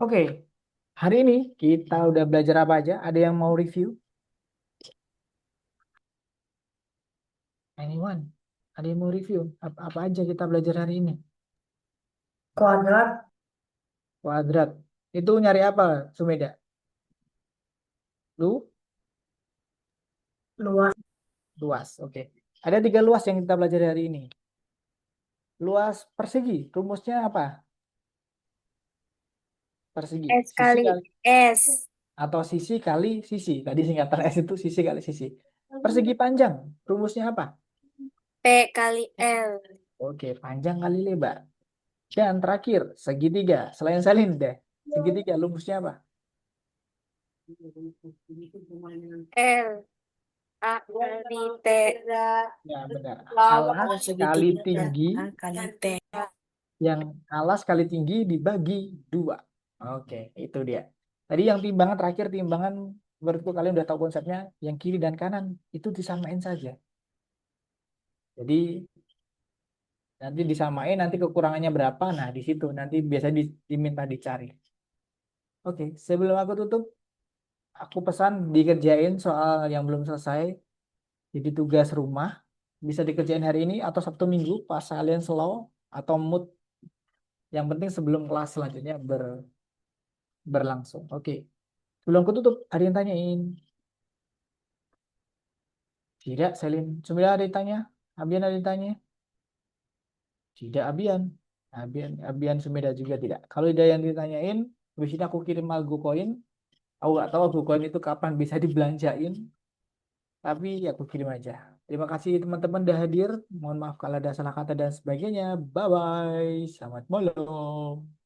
Oke. Hari ini kita udah belajar apa aja? Ada yang mau review? Anyone? Ada yang mau review? Apa aja kita belajar hari ini? Kuadrat, Kuadrat. Itu nyari apa, Sumeda? Lu? luas, Luas. Oke. Ada 3 luas yang kita belajar hari ini. Luas persegi. Rumusnya apa? Persegi. S Sisi kali kali. S. Atau sisi kali sisi. Tadi singkatan S itu sisi kali sisi. Persegi panjang. Rumusnya apa? P kali L. Oke. Panjang kali lebar. Dan terakhir, segitiga. Selain salin deh. Segitiga rumusnya apa? L. A kali T. Ya, benar. Alas Alas kali tinggi. kali T. Yang alas kali tinggi dibagi 2. Oke, itu dia. Tadi yang timbangan terakhir, timbangan menurutku kalian udah tahu konsepnya. Yang kiri dan kanan itu disamain saja. Jadi nanti disamain, nanti kekurangannya berapa. Nah, di situ nanti biasa diminta dicari. Oke, sebelum aku tutup, aku pesan dikerjain soal yang belum selesai. Jadi tugas rumah bisa dikerjain hari ini atau Sabtu Minggu pas kalian slow atau mood. Yang penting sebelum kelas selanjutnya berlangsung. Oke. Sebelum aku tutup, ada yang tanyain? Tidak, Selin. Sudah ada yang tanya? Abian ada yang tanya? Tidak, Abian. Abian Sumeda juga tidak. Kalau ada yang ditanyain, habis ini aku kirim Algo Koin. Aku nggak tahu Algo Koin itu kapan bisa dibelanjain. Tapi ya aku kirim aja. Terima kasih teman-teman udah hadir. Mohon maaf kalau ada salah kata dan sebagainya. Bye-bye. Selamat malam.